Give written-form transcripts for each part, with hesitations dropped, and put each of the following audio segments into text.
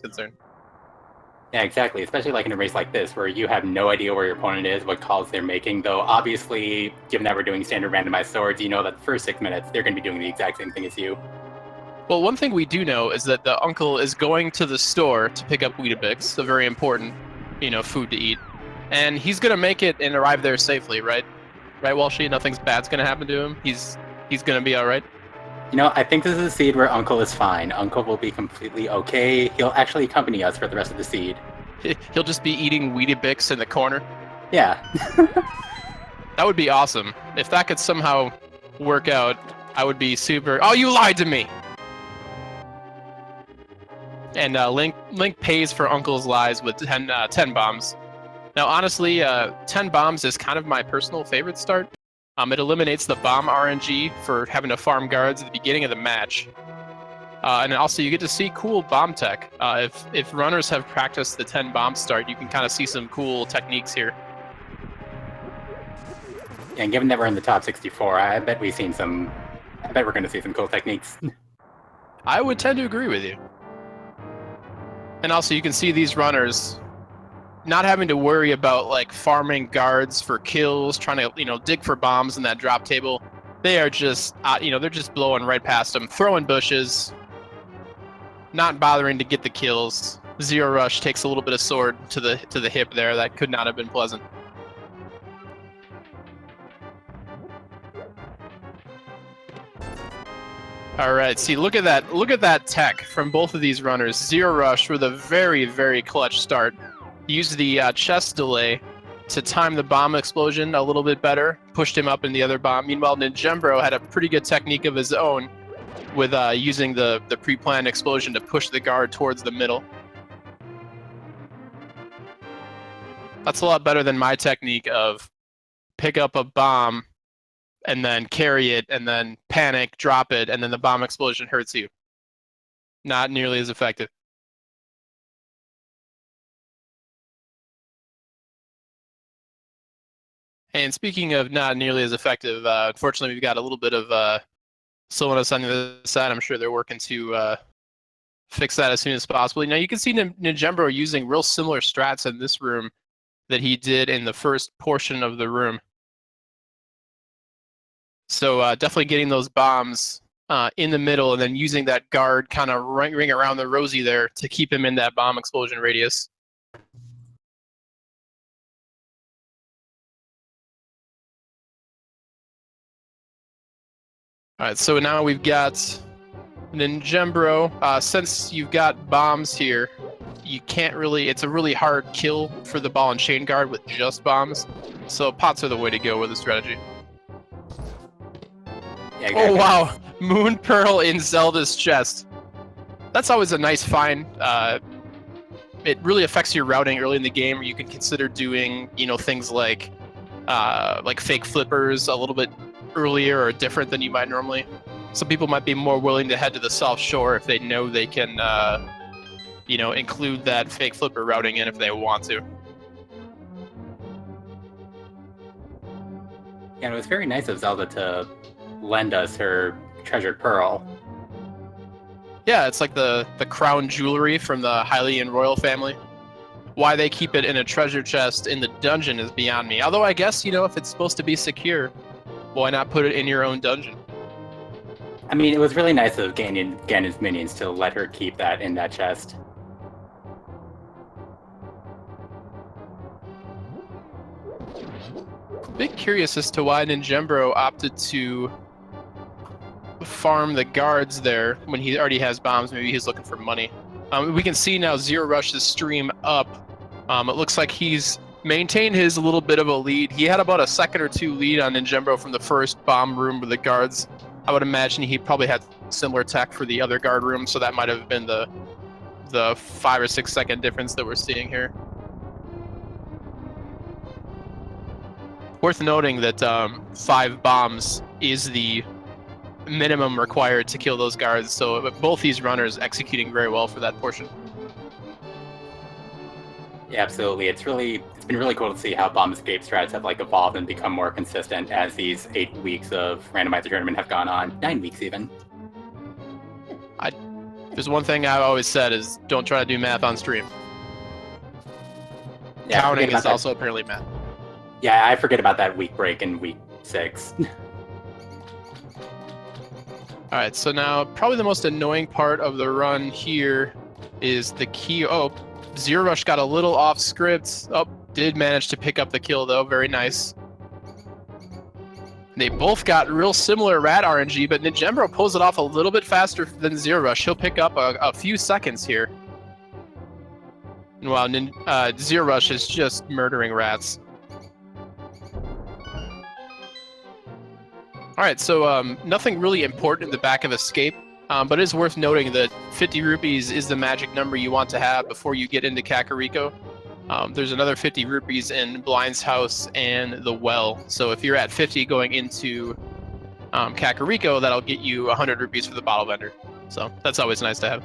concerned. Yeah, exactly. Especially like in a race like this, where you have no idea where your opponent is, what calls they're making. Though obviously, given that we're doing standard randomized swords, you know that the first 6 minutes they're going to be doing the exact same thing as you. Well, one thing we do know is that the uncle is going to the store to pick up Weetabix, a very important, food to eat, and he's gonna make it and arrive there safely, right? Right, Walshy? Nothing's bad's gonna happen to him. He's gonna be all right. You know, I think this is a seed where Uncle is fine. Uncle will be completely okay. He'll actually accompany us for the rest of the seed. He'll just be eating Weetabix in the corner. Yeah. That would be awesome. If that could somehow work out, I would be super... Oh, you lied to me! And Link pays for Uncle's lies with 10 bombs. Now, honestly, 10 bombs is kind of my personal favorite start. It eliminates the bomb RNG for having to farm guards at the beginning of the match. And also, you get to see cool bomb tech. If runners have practiced the 10 bomb start, you can kind of see some cool techniques here. Yeah, and given that we're in the top 64, I bet we're going to see some cool techniques. I would tend to agree with you. And also, you can see these runners not having to worry about like farming guards for kills, trying to dig for bombs in that drop table. They are just they're just blowing right past them, throwing bushes, not bothering to get the kills. Zer0rush takes a little bit of sword to the hip there. That could not have been pleasant. All right, see, look at that tech from both of these runners. Zer0rush with a very, very clutch start. Used the chest delay to time the bomb explosion a little bit better, pushed him up in the other bomb. Meanwhile, ninjembro had a pretty good technique of his own with using the pre-planned explosion to push the guard towards the middle. That's a lot better than my technique of pick up a bomb and then carry it and then panic, drop it, and then the bomb explosion hurts you. Not nearly as effective. And speaking of not nearly as effective, unfortunately, we've got a little bit of slowness on the other side. I'm sure they're working to fix that as soon as possible. Now, you can see ninjembro using real similar strats in this room that he did in the first portion of the room. So definitely getting those bombs in the middle and then using that guard kind of ring around the Rosie there to keep him in that bomb explosion radius. All right, so now we've got ninjembro. Since you've got bombs here, you can't really... It's a really hard kill for the ball and chain guard with just bombs. So pots are the way to go with the strategy. Yeah, exactly. Oh, wow. Moon Pearl in Zelda's chest. That's always a nice find. It really affects your routing early in the game, where you can consider doing, things like fake flippers a little bit earlier or different than you might normally. Some people might be more willing to head to the South Shore if they know they can, include that fake flipper routing in if they want to. Yeah, and it was very nice of Zelda to lend us her treasured pearl. Yeah, it's like the crown jewelry from the Hylian royal family. Why they keep it in a treasure chest in the dungeon is beyond me. Although I guess, if it's supposed to be secure, why not put it in your own dungeon? I mean, it was really nice of Ganon's minions to let her keep that in that chest. A bit curious as to why ninjembro opted to farm the guards there when he already has bombs. Maybe he's looking for money. We can see now Zer0rush's stream up. It looks like he's maintained his little bit of a lead. He had about a second or two lead on ninjembro from the first bomb room with the guards. I would imagine he probably had similar tech for the other guard room, so that might have been the 5 or 6 second difference that we're seeing here. Worth noting that 5 bombs is the minimum required to kill those guards, so both these runners executing very well for that portion. Yeah, absolutely. It's been really cool to see how bomb escape strats have evolved and become more consistent as these 8 weeks of Randomizer Tournament have gone on. 9 weeks even. There's one thing I've always said is don't try to do math on stream. Yeah, Counting is also apparently math. Yeah, I forget about that week break in week 6. All right, so now probably the most annoying part of the run here is the key. Oh, zer0rush got a little off script. Oh, did manage to pick up the kill though. Very nice. They both got real similar rat RNG, but ninjembro pulls it off a little bit faster than zer0rush. He'll pick up a few seconds here. And while zer0rush is just murdering rats. All right, so nothing really important in the back of Escape, but it is worth noting that 50 rupees is the magic number you want to have before you get into Kakariko. There's another 50 rupees in Blind's house and the well. So if you're at 50 going into Kakariko, that'll get you 100 rupees for the bottle vendor. So that's always nice to have.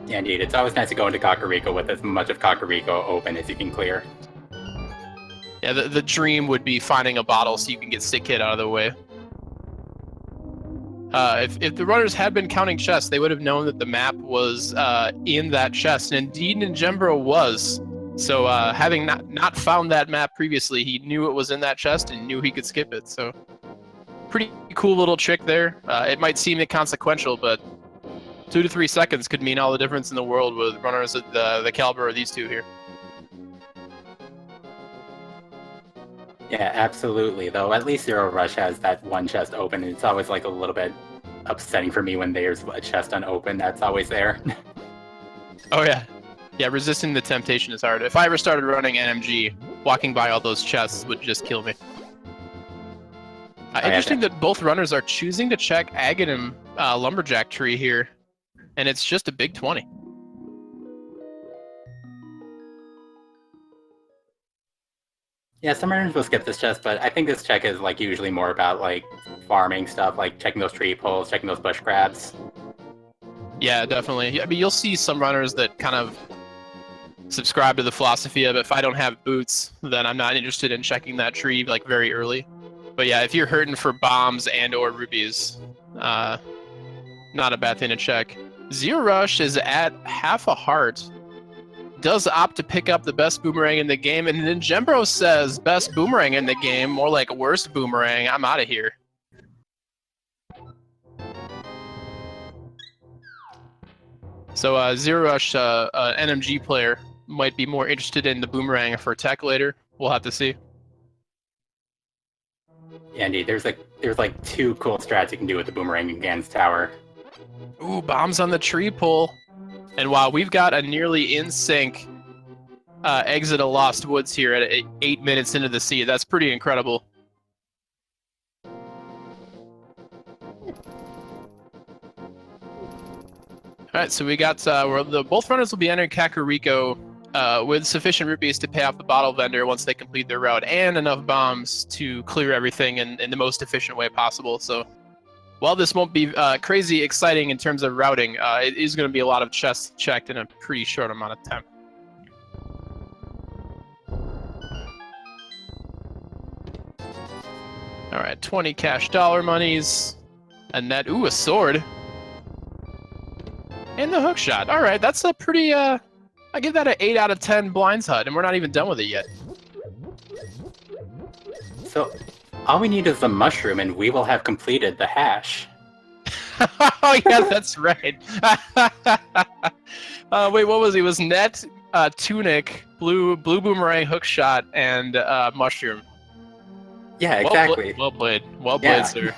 Yeah, indeed. It's always nice to go into Kakariko with as much of Kakariko open as you can clear. Yeah, the dream would be finding a bottle so you can get Sick Kid out of the way. If the runners had been counting chests, they would have known that the map was in that chest, and indeed ninjembro was. So having not found that map previously, he knew it was in that chest and knew he could skip it. So pretty cool little trick there. It might seem inconsequential, but 2 to 3 seconds could mean all the difference in the world with runners at the caliber of these two here. Yeah, absolutely. Though at least zer0rush has that one chest open. And it's always like a little bit upsetting for me when there's a chest unopened. That's always there. Oh yeah, yeah. Resisting the temptation is hard. If I ever started running NMG, walking by all those chests would just kill me. Interesting that both runners are choosing to check Aghanim Lumberjack tree here, and it's just a big 20. Yeah, some runners will skip this chest, but I think this check is like usually more about like farming stuff, like checking those tree poles, checking those bush crabs. Yeah, definitely. I mean, you'll see some runners that kind of subscribe to the philosophy of if I don't have boots, then I'm not interested in checking that tree like very early. But yeah, if you're hurting for bombs and or rupees, not a bad thing to check. zer0rush is at half a heart. Does opt to pick up the best boomerang in the game, and ninjembro says best boomerang in the game, more like worst boomerang. I'm out of here. So zer0rush, an NMG player, might be more interested in the boomerang for tech later. We'll have to see. Yeah, indeed. There's like 2 cool strats you can do with the boomerang in Gan's tower. Ooh, bombs on the tree pole. And wow, we've got a nearly in sync exit of Lost Woods here at 8 minutes into the sea. That's pretty incredible. All right, so we got both runners will be entering Kakariko with sufficient rupees to pay off the bottle vendor once they complete their route, and enough bombs to clear everything in the most efficient way possible. So while this won't be crazy exciting in terms of routing, it is going to be a lot of chests checked in a pretty short amount of time. All right, 20 cash dollar monies, a net, ooh, a sword, and the hook shot. All right, that's a pretty, I give that an 8 out of 10 blinds HUD, and we're not even done with it yet. So all we need is the mushroom, and we will have completed the hash. Oh yeah, that's right. Wait, what was he? It was net, tunic, blue boomerang, hook shot, and mushroom. Yeah, exactly. Well played, sir.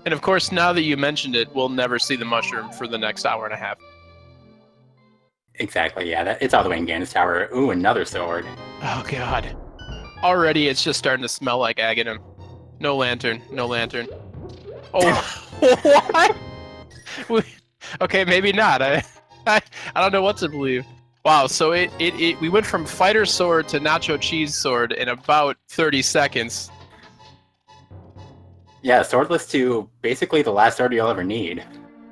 And of course, now that you mentioned it, we'll never see the mushroom for the next hour and a half. Exactly, yeah. It's all the way in Gan's tower. Ooh, another sword. Oh god. Already, it's just starting to smell like Aghanim. No lantern, no lantern. Oh, what? Okay, maybe not. I don't know what to believe. Wow, so we went from fighter sword to nacho cheese sword in about 30 seconds. Yeah, swordless to basically the last sword you'll ever need.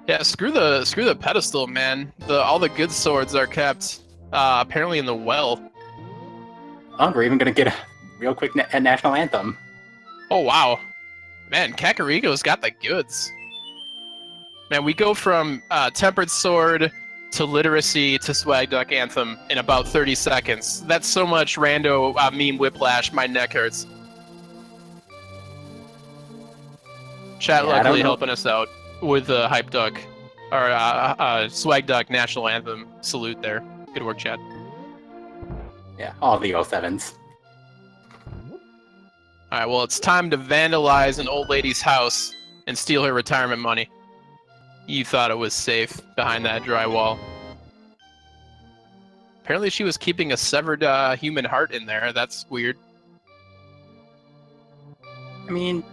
Yeah, screw the pedestal, man. All the good swords are kept apparently in the well. Oh, we're even gonna get a real quick national anthem. Oh wow, man, Kakariko's got the goods. Man, we go from Tempered Sword to Literacy to Swag Duck Anthem in about 30 seconds. That's so much rando meme whiplash, my neck hurts. Chat Yeah, luckily helping us out with the Hype Duck, or Swag Duck National Anthem salute there. Good work, chat. Yeah, all the 07s. Alright, well, it's time to vandalize an old lady's house and steal her retirement money. You thought it was safe behind that drywall. Apparently she was keeping a severed human heart in there. That's weird. I mean,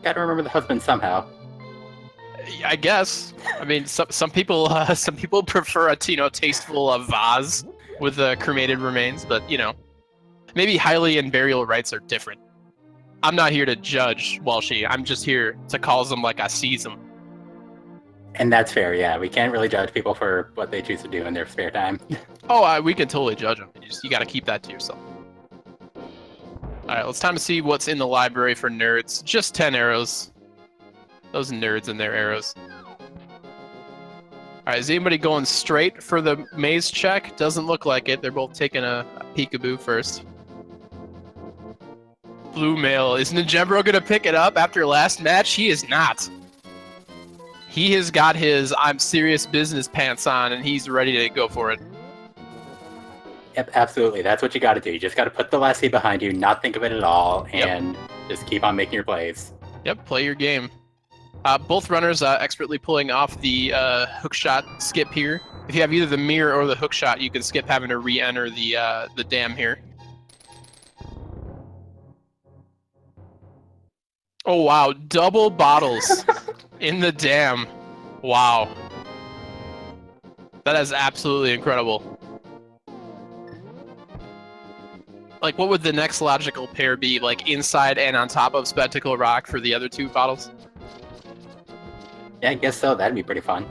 gotta remember the husband somehow. I guess. I mean, some people prefer a tasteful vase with cremated remains, but maybe Hylian burial rites are different. I'm not here to judge Walshy. I'm just here to call them like I sees them. And that's fair, yeah. We can't really judge people for what they choose to do in their spare time. Oh, we can totally judge them. You got to keep that to yourself. All right, it's time to see what's in the library for nerds. Just 10 arrows. Those nerds and their arrows. All right, is anybody going straight for the maze check? Doesn't look like it. They're both taking a peekaboo first. Blue mail. Is ninjembro going to pick it up after last match? He is not. He has got his I'm serious business pants on, and he's ready to go for it. Yep, absolutely. That's what you got to do. You just got to put the lassie behind you, not think of it at all, and just keep on making your plays. Yep, play your game. Both runners expertly pulling off the hookshot skip here. If you have either the mirror or the hookshot, you can skip having to re-enter the dam here. Oh wow, double bottles in the dam. Wow. That is absolutely incredible. Like, what would the next logical pair be? Like, inside and on top of Spectacle Rock for the other two bottles? Yeah, I guess so. That'd be pretty fun.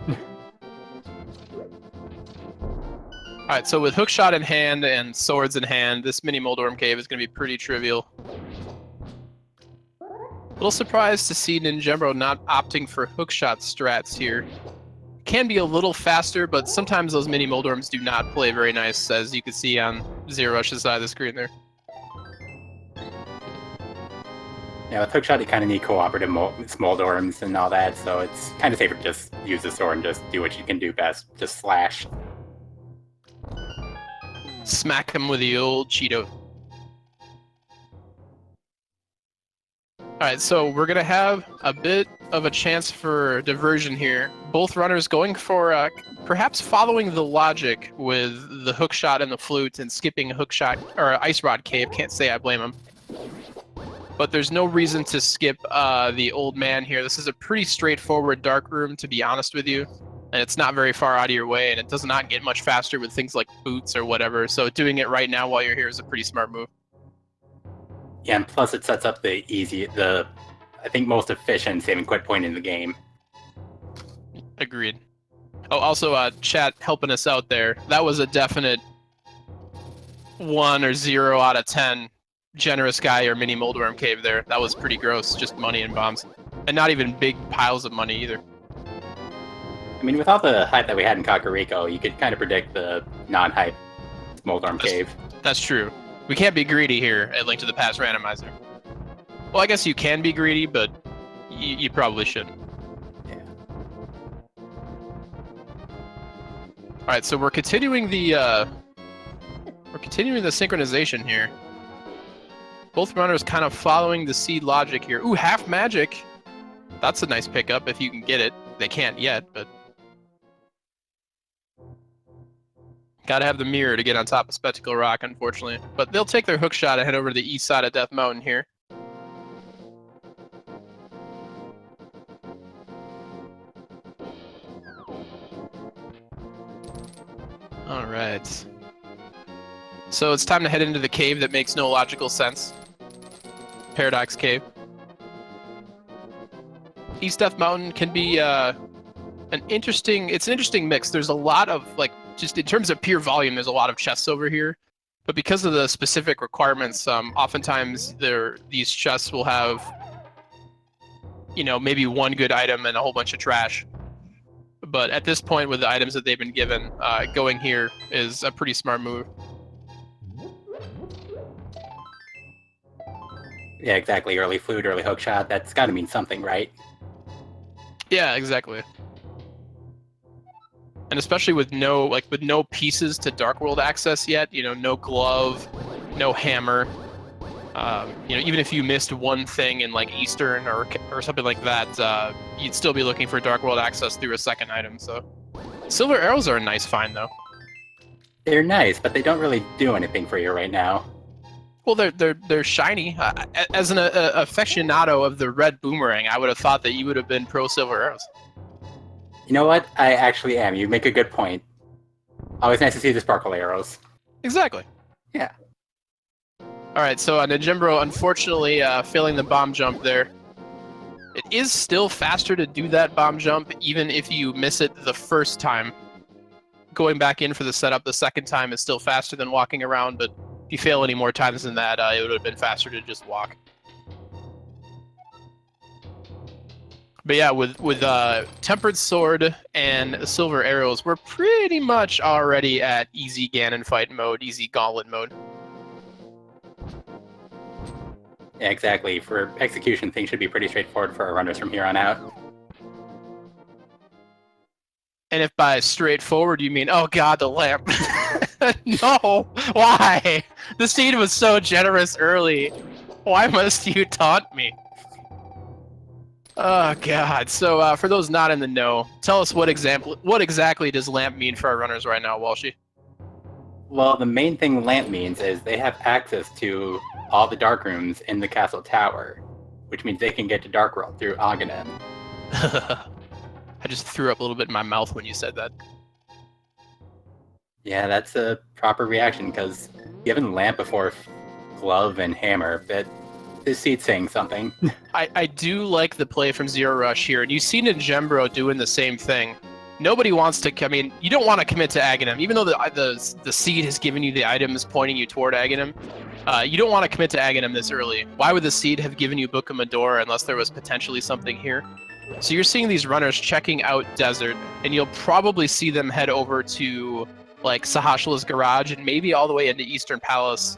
Alright, so with hookshot in hand and swords in hand, this mini Moldorm cave is going to be pretty trivial. A little surprised to see ninjembro not opting for hookshot strats here. Can be a little faster, but sometimes those mini Moldorms do not play very nice, as you can see on zer0rush's side of the screen there. Yeah, with hookshot, you kind of need cooperative Moldorms and all that, so it's kind of safer to just use the sword and just do what you can do best. Just slash. Smack him with the old Cheeto. Alright, so we're going to have a bit of a chance for diversion here. Both runners going for perhaps following the logic with the hookshot and the flute and skipping hookshot or ice rod cave. Can't say I blame him. But there's no reason to skip the old man here. This is a pretty straightforward dark room, to be honest with you. And it's not very far out of your way, and it does not get much faster with things like boots or whatever. So doing it right now while you're here is a pretty smart move. Yeah, and plus it sets up I think, most efficient save and quit point in the game. Agreed. Oh, also, chat helping us out there. That was a definite 1 or 0 out of 10 generous guy or mini Moldworm cave there. That was pretty gross, just money and bombs. And not even big piles of money either. I mean, with all the hype that we had in Kakariko, you could kind of predict the non-hype Moldorm cave. That's true. We can't be greedy here at Link to the Past Randomizer. Well, I guess you can be greedy, but you probably shouldn't. Yeah. All right, so we're continuing the synchronization here. Both runners kind of following the seed logic here. Ooh, half magic. That's a nice pickup if you can get it. They can't yet, but gotta have the mirror to get on top of Spectacle Rock, unfortunately. But they'll take their hook shot and head over to the east side of Death Mountain here. All right. So it's time to head into the cave that makes no logical sense. Paradox Cave. East Death Mountain can be an interesting mix. There's a lot of, like, just in terms of pure volume, there's a lot of chests over here. But because of the specific requirements, oftentimes these chests will have, maybe one good item and a whole bunch of trash. But at this point, with the items that they've been given, going here is a pretty smart move. Yeah, exactly. Early food, early hook shot. That's got to mean something, right? Yeah, exactly. And especially with no pieces to Dark World access yet, no glove, no hammer. Even if you missed one thing in like Eastern or something like that, you'd still be looking for Dark World access through a second item. So, silver arrows are a nice find, though. They're nice, but they don't really do anything for you right now. Well, they're shiny. As an aficionado of the red boomerang, I would have thought that you would have been pro silver arrows. You know what? I actually am. You make a good point. Always nice to see the sparkle arrows. Exactly. Yeah. All right, so ninjembro, unfortunately, failing the bomb jump there. It is still faster to do that bomb jump, even if you miss it the first time. Going back in for the setup the second time is still faster than walking around, but if you fail any more times than that, it would have been faster to just walk. But yeah, with Tempered Sword and Silver Arrows, we're pretty much already at easy Ganon fight mode, easy Gauntlet mode. Yeah, exactly. For execution, things should be pretty straightforward for our runners from here on out. And if by straightforward you mean, oh god, the lamp. No! Why? The seed was so generous early. Why must you taunt me? Oh god. So for those not in the know, tell us what exactly does lamp mean for our runners right now, Walshy? Well, the main thing lamp means is they have access to all the dark rooms in the castle tower, which means they can get to Dark World through Aghanim. I just threw up a little bit in my mouth when you said that. Yeah, that's a proper reaction, because given lamp before glove and hammer, this seed's saying something. I do like the play from zer0rush here, and you see ninjembro doing the same thing. Nobody wants to. I mean, you don't want to commit to Aghanim, even though the seed has given you the items pointing you toward Aghanim. You don't want to commit to Aghanim this early. Why would the seed have given you Book of Medor unless there was potentially something here? So you're seeing these runners checking out Desert, and you'll probably see them head over to like Sahashla's Garage and maybe all the way into Eastern Palace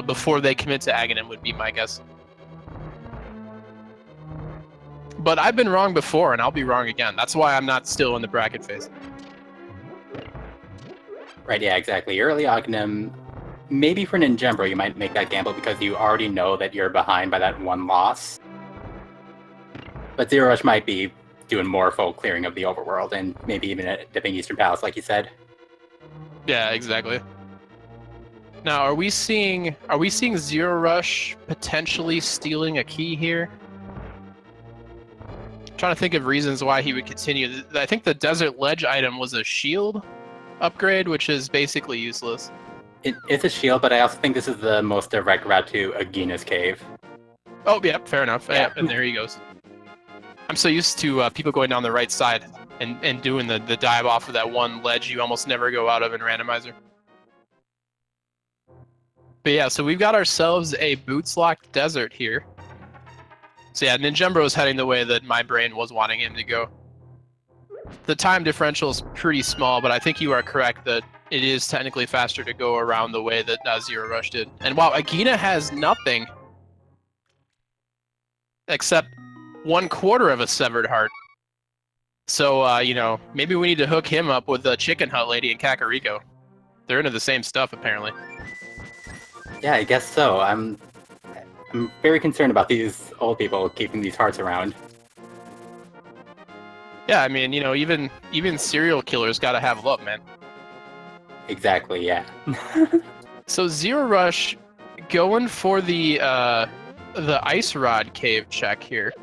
before they commit to Aghanim, would be my guess. But I've been wrong before, and I'll be wrong again. That's why I'm not still in the bracket phase. Right, yeah, exactly. Early Aghanim, maybe for ninjembro you might make that gamble because you already know that you're behind by that one loss. But zer0rush might be doing more full clearing of the overworld and maybe even dipping Eastern Palace, like you said. Yeah, exactly. Now, are we seeing zer0rush potentially stealing a key here? I'm trying to think of reasons why he would continue. I think the Desert Ledge item was a shield upgrade, which is basically useless. It's a shield, but I also think this is the most direct route to Agina's cave. Oh, yeah, fair enough. Yeah. And there he goes. I'm so used to people going down the right side and doing the dive off of that one ledge you almost never go out of in Randomizer. But yeah, so we've got ourselves a boots locked desert here. So yeah, ninjembro is heading the way that my brain was wanting him to go. The time differential is pretty small, but I think you are correct that it is technically faster to go around the way that zer0rush did. And wow, Agina has nothing except 1/4 of a severed heart. So, maybe we need to hook him up with the Chicken Hut lady in Kakariko. They're into the same stuff, apparently. Yeah, I guess so. I'm very concerned about these old people keeping these hearts around. Yeah, I mean, even serial killers gotta have love, man. Exactly, yeah. So zer0rush going for the Ice Rod Cave check here.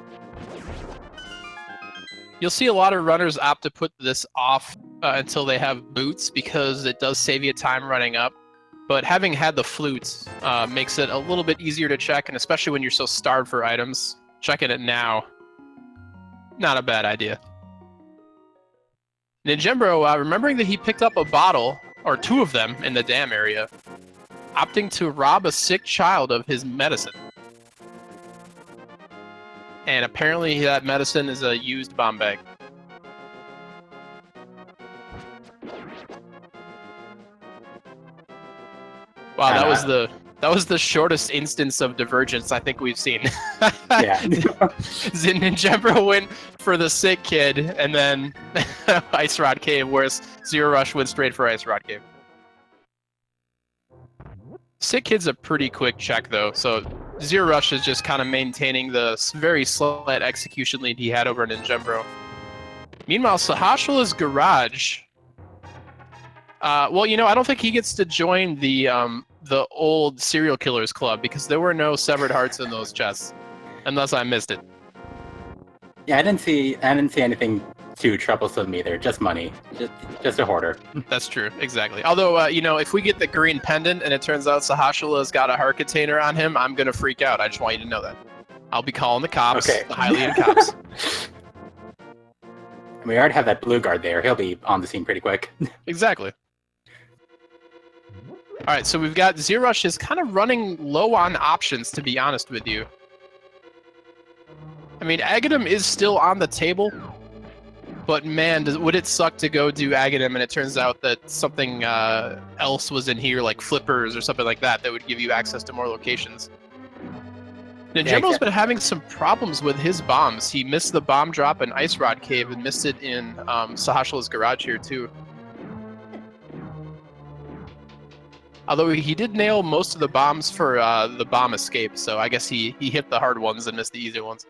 You'll see a lot of runners opt to put this off until they have boots because it does save you time running up. But having had the flutes makes it a little bit easier to check, and especially when you're so starved for items, checking it now, not a bad idea. Ninjembro, remembering that he picked up a bottle, or 2 of them, in the dam area, opting to rob a sick child of his medicine. And apparently that medicine is a used bomb bag. Wow, I that don't was know. the shortest instance of divergence I think we've seen. Yeah. Ninjembro went for the sick kid, and then Ice Rod Cave, whereas Zero Rush went straight for Ice Rod Cave. Sick kid's a pretty quick check though, so Zero Rush is just kind of maintaining the very slight execution lead he had over Ninjembro. Meanwhile, Sahashula's Garage. Well, I don't think he gets to join the old serial killers club because there were no severed hearts in those chests, unless I missed it. Yeah, I didn't see anything too troublesome either. Just money. Just a hoarder. That's true, exactly. Although, if we get the green pendant and it turns out Sahashula's got a heart container on him, I'm gonna freak out. I just want you to know that. I'll be calling the cops, Okay. the Hylian cops. We already have that blue guard there. He'll be on the scene pretty quick. Exactly. All right, so we've got Zero Rush is kind of running low on options, to be honest with you. I mean, Aghanim is still on the table, but man, would it suck to go do Aghanim and it turns out that something else was in here, like flippers or something like that, that would give you access to more locations. Ninjembro's been having some problems with his bombs. He missed the bomb drop in Ice Rod Cave and missed it in Sahashula's Garage here, too. Although he did nail most of the bombs for the bomb escape, so I guess he hit the hard ones and missed the easier ones.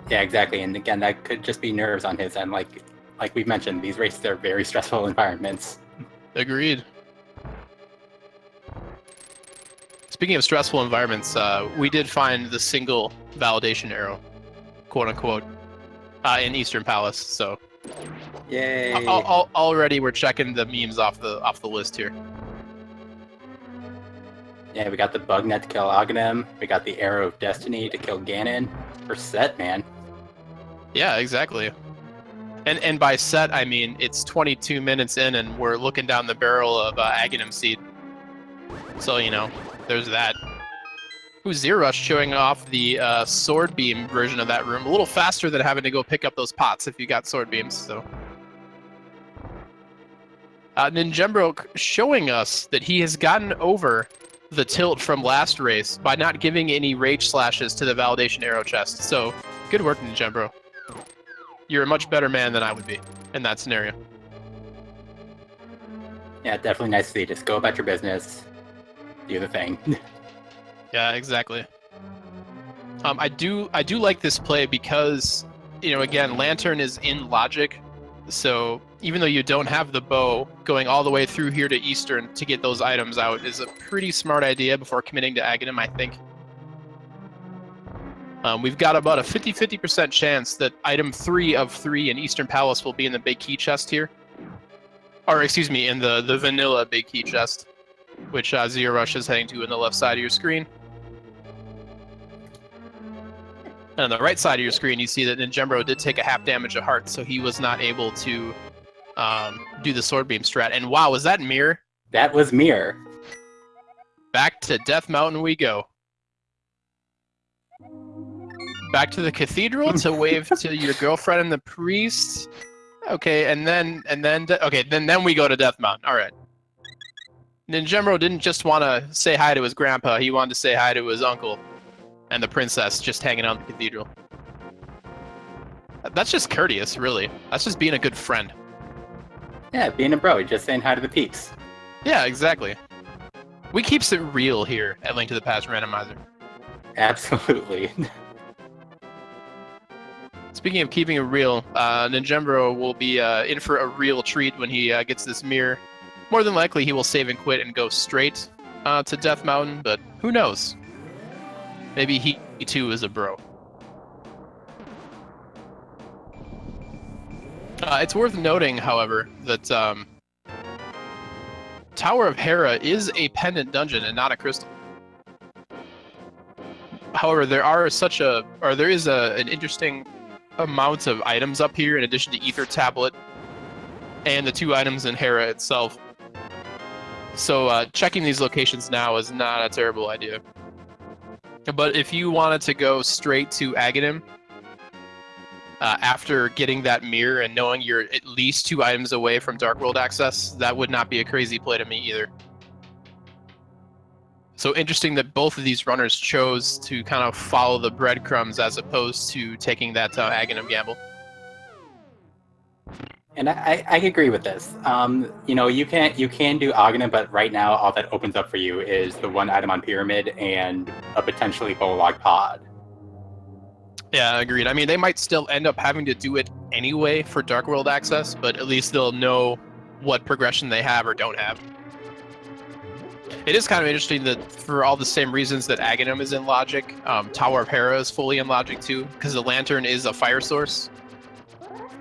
Yeah, exactly. And again, that could just be nerves on his end. Like we've mentioned, these races are very stressful environments. Agreed. Speaking of stressful environments, we did find the single validation arrow, quote unquote, in Eastern Palace. So, yay! Already we're checking the memes off the list here. Yeah, we got the bug net to kill Aghanim. We got the arrow of destiny to kill Ganon. We're set, man. Yeah, exactly. And by set, I mean it's 22 minutes in, and we're looking down the barrel of Aghanim Seed. So there's that. Ooh, Zero Rush showing off the sword beam version of that room. A little faster than having to go pick up those pots if you got sword beams. So, Ninjembro showing us that he has gotten over the tilt from last race by not giving any rage slashes to the validation arrow chest. So, good work, Ninjembro. You're a much better man than I would be in that scenario. Yeah, definitely nice to see. Just go about your business. Do the thing. Yeah, exactly. I do like this play because, again, Lantern is in logic. So even though you don't have the bow, going all the way through here to Eastern to get those items out is a pretty smart idea before committing to Aghanim, I think. We've got about a 50-50% chance that item 3 of 3 in Eastern Palace will be in the big key chest here. Or, excuse me, in the vanilla big key chest, which Zero Rush is heading to in the left side of your screen. And on the right side of your screen, you see that Ninjembro did take a half damage of heart, so he was not able to do the sword beam strat. And wow, was that Mirror? That was Mirror. Back to Death Mountain we go. Back to the cathedral to wave to your girlfriend and the priest. Okay, and then we go to Death Mountain. All right. Ninjembro didn't just want to say hi to his grandpa; he wanted to say hi to his uncle and the princess just hanging out in the cathedral. That's just courteous, really. That's just being a good friend. Yeah, being a bro, just saying hi to the peeps. Yeah, exactly. We keeps it real here at Link to the Past Randomizer. Absolutely. Speaking of keeping it real, Ninjembro will be in for a real treat when he gets this mirror. More than likely, he will save and quit and go straight to Death Mountain, but who knows? Maybe he too is a bro. It's worth noting, however, that Tower of Hera is a pendant dungeon and not a crystal. However, there is an interesting amount of items up here in addition to Ether Tablet and the 2 items in Hera itself. So checking these locations now is not a terrible idea. But if you wanted to go straight to Aghanim, after getting that mirror and knowing you're at least 2 items away from Dark World access, that would not be a crazy play to me either. So interesting that both of these runners chose to kind of follow the breadcrumbs as opposed to taking that Aghanim gamble. And I agree with this. You know, you can do Aghanim, but right now all that opens up for you is the 1 item on Pyramid and a potentially Bolog pod. Yeah, agreed. I mean, they might still end up having to do it anyway for Dark World access, but at least they'll know what progression they have or don't have. It is kind of interesting that for all the same reasons that Aghanim is in logic, Tower of Hera is fully in logic too, because the lantern is a fire source.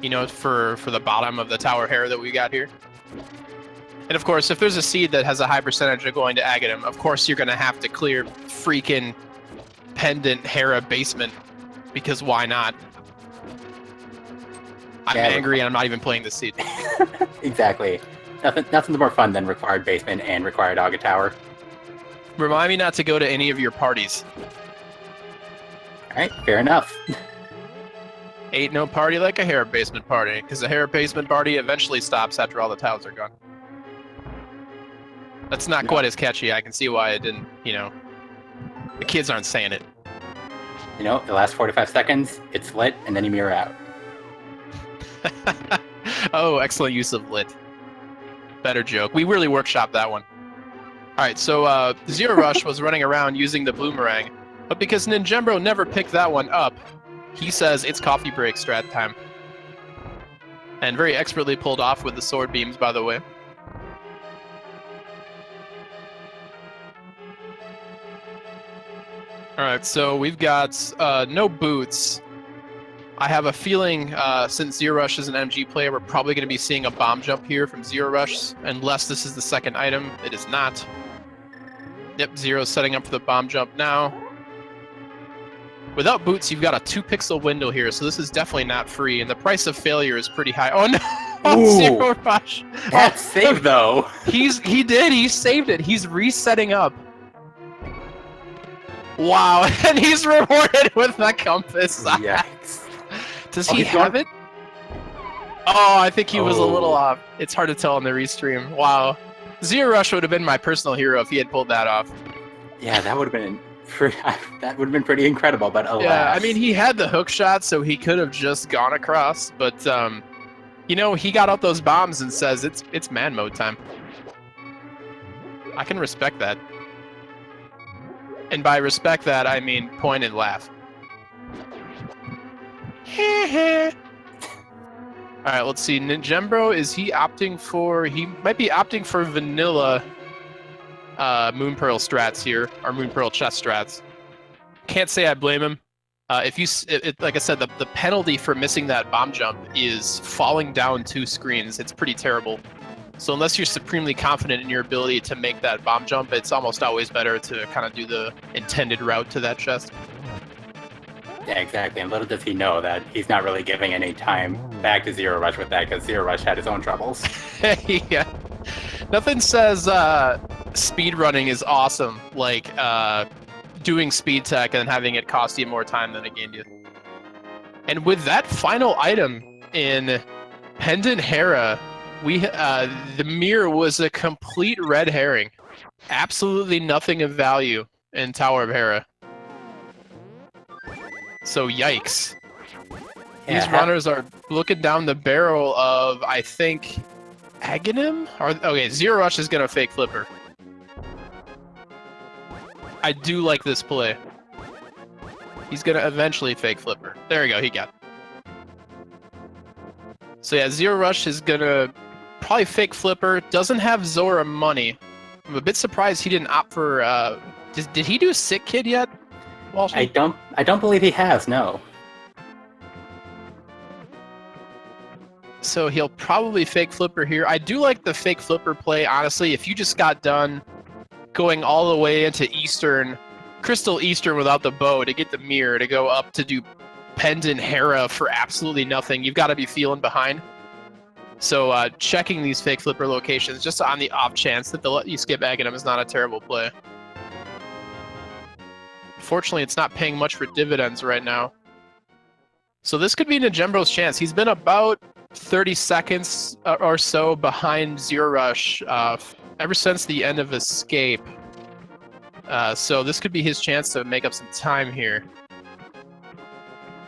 You know, for the bottom of the Tower of Hera that we got here. And of course, if there's a seed that has a high percentage of going to Aghanim, of course you're going to have to clear freaking Pendant Hera basement, because why not? I'm angry and I'm not even playing this seed. Exactly. Nothing's more fun than required basement and required Aga Tower. Remind me not to go to any of your parties. Alright, fair enough. Ain't no party like a Hera basement party, because a Hera basement party eventually stops after all the tiles are gone. That's not quite as catchy. I can see why it didn't, you know. The kids aren't saying it. You know, the last 45 seconds, it's lit, and then you mirror out. Oh, excellent use of lit. Better joke. We really workshopped that one. Alright, so zer0rush was running around using the boomerang, but because ninjembro never picked that one up, he says it's coffee break strat time. And very expertly pulled off with the sword beams, by the way. Alright, so we've got no boots. I have a feeling, since zer0rush is an MG player, we're probably going to be seeing a bomb jump here from zer0rush, unless this is the second item. It is not. Yep, Zero's setting up for the bomb jump now. Without boots, you've got a 2-pixel window here, so this is definitely not free, and the price of failure is pretty high. Oh no! zer0rush! That's saved, though! He saved it! He's resetting up. Wow, and he's rewarded with the compass! Yikes. Does he have it? Oh, I think he was a little off. It's hard to tell on the restream. Wow. zer0rush would have been my personal hero if he had pulled that off. Yeah, that would have been pretty incredible, but alas. Yeah, I mean, he had the hook shot, so he could have just gone across, but, you know, he got out those bombs and says, it's man mode time. I can respect that. And by respect that, I mean point and laugh. Alright, let's see. Ninjembro, is he opting for... He might be opting for vanilla Moon Pearl strats here, or Moon Pearl chest strats. Can't say I blame him. If you, like I said, the penalty for missing that bomb jump is falling down 2 screens. It's pretty terrible. So unless you're supremely confident in your ability to make that bomb jump, it's almost always better to kind of do the intended route to that chest. Yeah, exactly. And little does he know that he's not really giving any time back to zer0rush with that, because zer0rush had his own troubles. Yeah. Nothing says speedrunning is awesome, like doing speed tech and having it cost you more time than it gained you. And with that final item in Pendant Hera, the mirror was a complete red herring. Absolutely nothing of value in Tower of Hera. So yikes. These runners are looking down the barrel of, I think, Aghanim? Okay, zer0rush is gonna fake flipper. I do like this play. He's gonna eventually fake flipper. There we go, he got it. So yeah, zer0rush is gonna probably fake flipper. Doesn't have Zora money. I'm a bit surprised he didn't opt for, did he do Sick Kid yet? I don't believe he has, no. So he'll probably fake flipper here. I do like the fake flipper play, honestly. If you just got done going all the way into Eastern, Crystal Eastern without the bow to get the mirror, to go up to do Pendant Hera for absolutely nothing, you've got to be feeling behind. So checking these fake flipper locations just on the off chance that they'll let you skip Aghanim is not a terrible play. Fortunately, it's not paying much for dividends right now. So this could be ninjembro's chance. He's been about 30 seconds or so behind zer0rush ever since the end of Escape. So this could be his chance to make up some time here.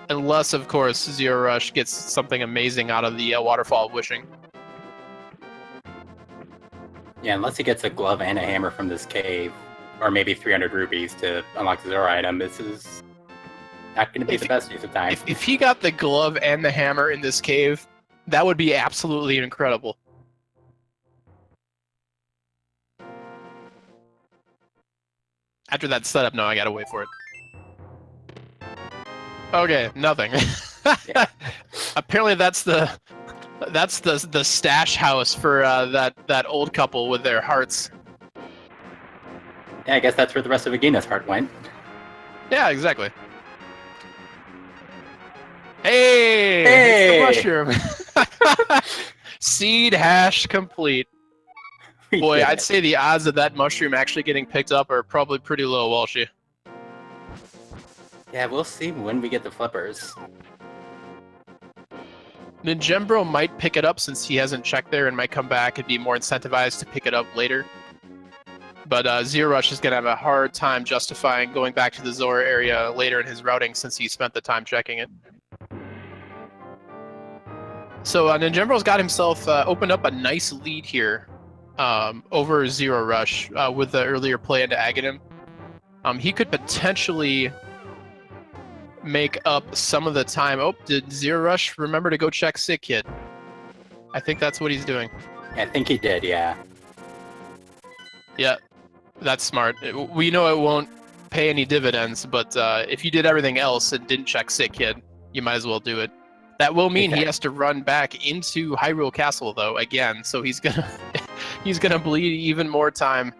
Unless, of course, zer0rush gets something amazing out of the Waterfall of Wishing. Yeah, unless he gets a glove and a hammer from this cave, or maybe 300 rupees to unlock the Zora item, this is not going to be the best use of time. If he got the glove and the hammer in this cave, that would be absolutely incredible. After that setup, no, I gotta wait for it. Okay, nothing. Yeah. Apparently that's the stash house for that old couple with their hearts. Yeah, I guess that's where the rest of Agina's heart went. Yeah, exactly. Hey! It's the mushroom. Seed hash complete. Boy, I'd say the odds of that mushroom actually getting picked up are probably pretty low, Walshy. Yeah, we'll see when we get the flippers. Ninjembro might pick it up since he hasn't checked there and might come back and be more incentivized to pick it up later. But zer0rush is going to have a hard time justifying going back to the Zora area later in his routing since he spent the time checking it. So ninjembro's got himself opened up a nice lead here over zer0rush with the earlier play into Aghanim. He could potentially make up some of the time. Oh, did zer0rush remember to go check Sick Kid? I think that's what he's doing. I think he did, yeah. Yeah, that's smart. We know it won't pay any dividends, but if you did everything else and didn't check Sick Kid, you might as well do it. That will mean he has to run back into Hyrule Castle though again, so he's gonna bleed even more time.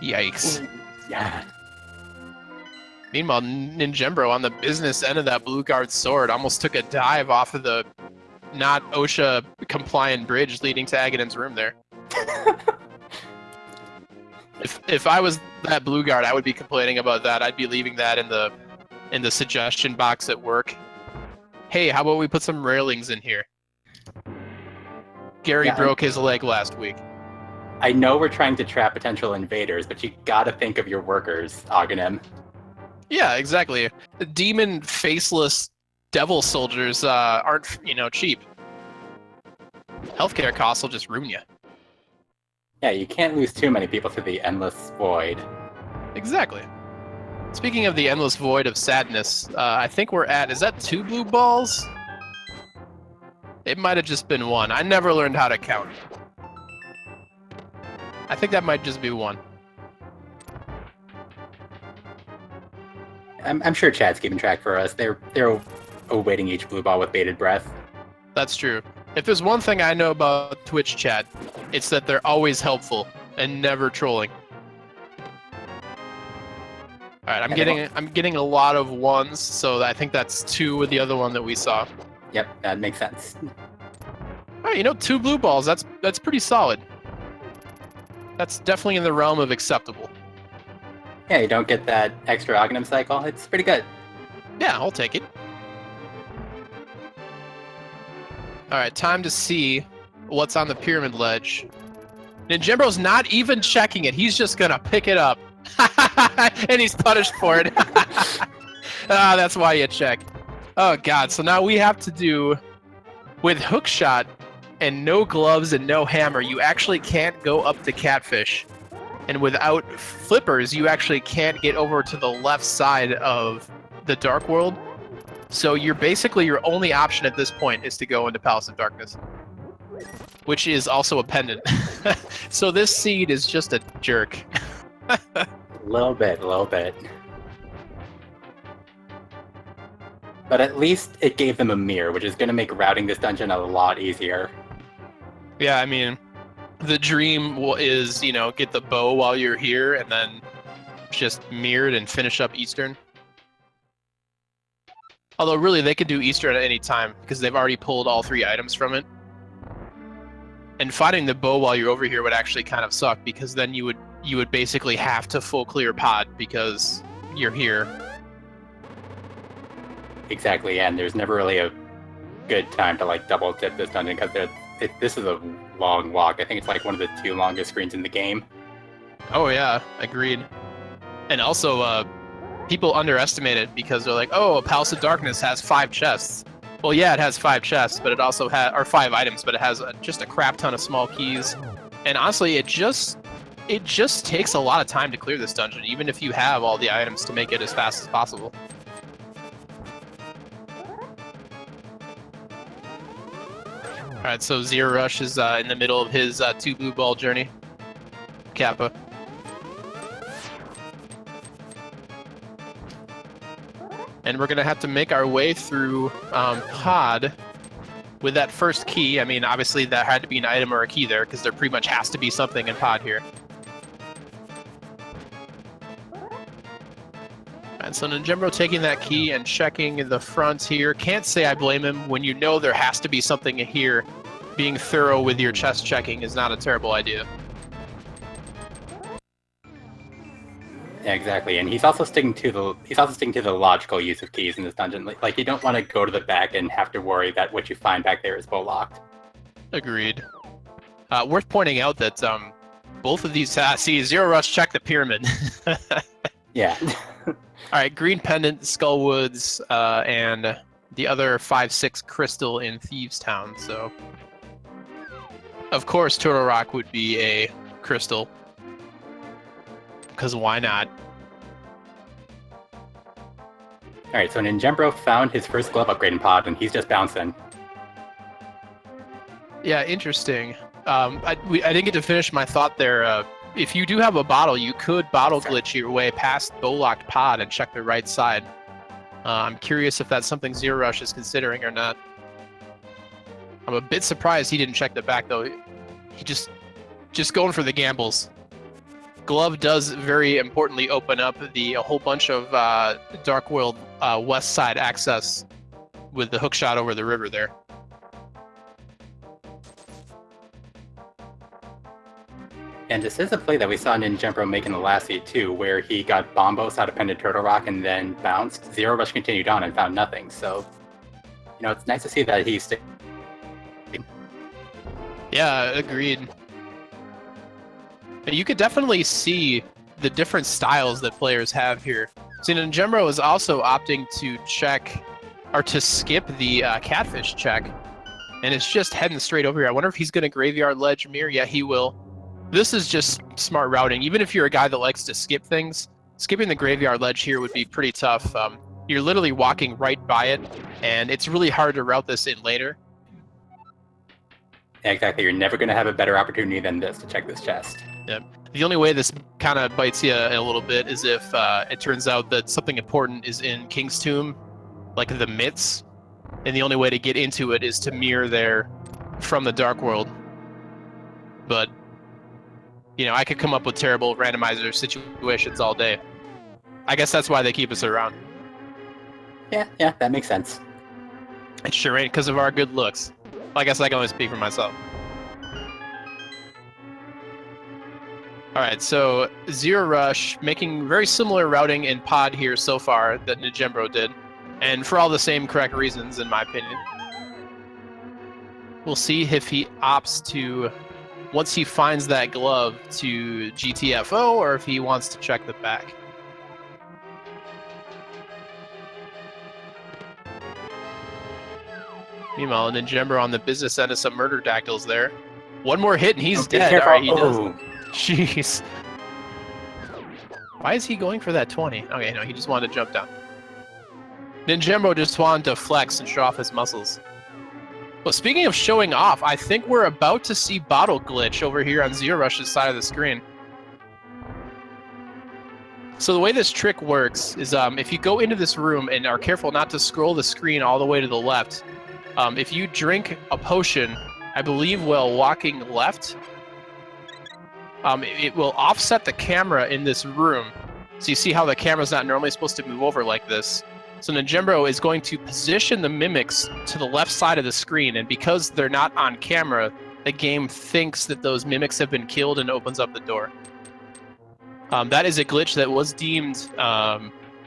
Yikes. Yeah. Meanwhile, ninjembro on the business end of that blue guard sword almost took a dive off of the not OSHA compliant bridge leading to Aghanim's room there. If I was that blue guard, I would be complaining about that. I'd be leaving that in the suggestion box at work. Hey, how about we put some railings in here? Gary broke his leg last week. I know we're trying to trap potential invaders, but you gotta think of your workers, Aghanim. Yeah, exactly. The demon faceless devil soldiers aren't, cheap. Healthcare costs will just ruin you. Yeah, you can't lose too many people to the endless void. Exactly. Speaking of the endless void of sadness, I think we're at, is that 2 blue balls? It might have just been 1. I never learned how to count. I think that might just be 1. I'm sure Chad's keeping track for us. They're awaiting each blue ball with bated breath. That's true. If there's one thing I know about Twitch chat, it's that they're always helpful and never trolling. All right, I'm getting a lot of 1s, so I think that's 2 with the other one that we saw. Yep, that makes sense. All right, 2 blue balls. That's pretty solid. That's definitely in the realm of acceptable. Yeah, you don't get that extra Aghanim cycle. It's pretty good. Yeah, I'll take it. All right, time to see what's on the pyramid ledge. Ninjembro's not even checking it. He's just gonna pick it up. And he's punished for it. That's why you check. Oh god, so now we have to do with hookshot and no gloves and no hammer, you actually can't go up to Catfish. And without flippers, you actually can't get over to the left side of the Dark World. So you're basically, your only option at this point is to go into Palace of Darkness, which is also a pendant. So this seed is just a jerk. A little bit. But at least it gave them a mirror, which is going to make routing this dungeon a lot easier. Yeah, I mean, the dream is, get the bow while you're here and then just mirrored and finish up Eastern. Although really, they could do Eastern at any time because they've already pulled all 3 items from it. And finding the bow while you're over here would actually kind of suck because then you would basically have to full clear pod because you're here. Exactly, and there's never really a good time to like double tip this dungeon because this is a long walk. I think it's like one of the 2 longest screens in the game. Oh yeah, agreed. And also, people underestimate it because they're like, "Oh, a Palace of Darkness has 5 chests." Well, yeah, it has 5 chests, but it also has, or 5 items, but it has just a crap ton of small keys. And honestly, it just takes a lot of time to clear this dungeon, even if you have all the items to make it as fast as possible. All right, so zer0rush is in the middle of his 2 blue ball journey. Kappa. And we're gonna have to make our way through Pod with that first key. I mean, obviously that had to be an item or a key there, because there pretty much has to be something in Pod here. And so ninjembro taking that key and checking the front here. Can't say I blame him. When you know there has to be something here, being thorough with your chest checking is not a terrible idea. Yeah, exactly, and he's also sticking to the logical use of keys in this dungeon. Like you don't want to go to the back and have to worry that what you find back there is locked. Agreed. Worth pointing out that both of these see zer0rush check the pyramid. Yeah. All right, green pendant, Skullwoods, and the other 5/6 crystal in Thieves Town. So, of course, Turtle Rock would be a crystal. Because why not? Alright, so ninjembro found his first glove upgrade in Pod, and he's just bouncing. Yeah, interesting. I didn't get to finish my thought there. If you do have a bottle, you could bottle glitch your way past Bolocked Pod and check the right side. I'm curious if that's something zer0rush is considering or not. I'm a bit surprised he didn't check the back, though. He just going for the gambles. Glove does very importantly open up a whole bunch of Dark World west side access with the hookshot over the river there. And this is a play that we saw ninjembro make in the last seed too, where he got bombos out of Pendant Turtle Rock and then bounced. zer0rush continued on and found nothing. So, it's nice to see that he's sticking. Yeah, agreed. You could definitely see the different styles that players have here. See, ninjembro is also opting to check, or to skip the catfish check, and it's just heading straight over here. I wonder if he's going to graveyard ledge mirror. Yeah, he will. This is just smart routing. Even if you're a guy that likes to skip things, skipping the graveyard ledge here would be pretty tough. You're literally walking right by it, and it's really hard to route this in later. Exactly, you're never going to have a better opportunity than this to check this chest. Yep. The only way this kind of bites you a little bit is if it turns out that something important is in King's Tomb, like the mitts, and the only way to get into it is to mirror there from the Dark World. But, I could come up with terrible randomizer situations all day. I guess that's why they keep us around. Yeah, that makes sense. It sure ain't because of our good looks. Well, I guess I can only speak for myself. Alright, so zer0rush making very similar routing in Pod here so far that ninjembro did, and for all the same correct reasons, in my opinion. We'll see if he opts to, once he finds that glove, to GTFO, or if he wants to check the back. Meanwhile, ninjembro on the business end of some murder dactyls there. One more hit and he's dead. Alright, he does. Jeez. Why is he going for that 20? Okay, no, he just wanted to jump down. Ninjembro just wanted to flex and show off his muscles. Well, speaking of showing off, I think we're about to see bottle glitch over here on zer0rush's side of the screen. So the way this trick works is if you go into this room and are careful not to scroll the screen all the way to the left, if you drink a potion, I believe while walking left, it will offset the camera in this room. So you see how the camera's not normally supposed to move over like this. So ninjembro is going to position the mimics to the left side of the screen, and because they're not on camera, the game thinks that those mimics have been killed and opens up the door. That is a glitch that was deemed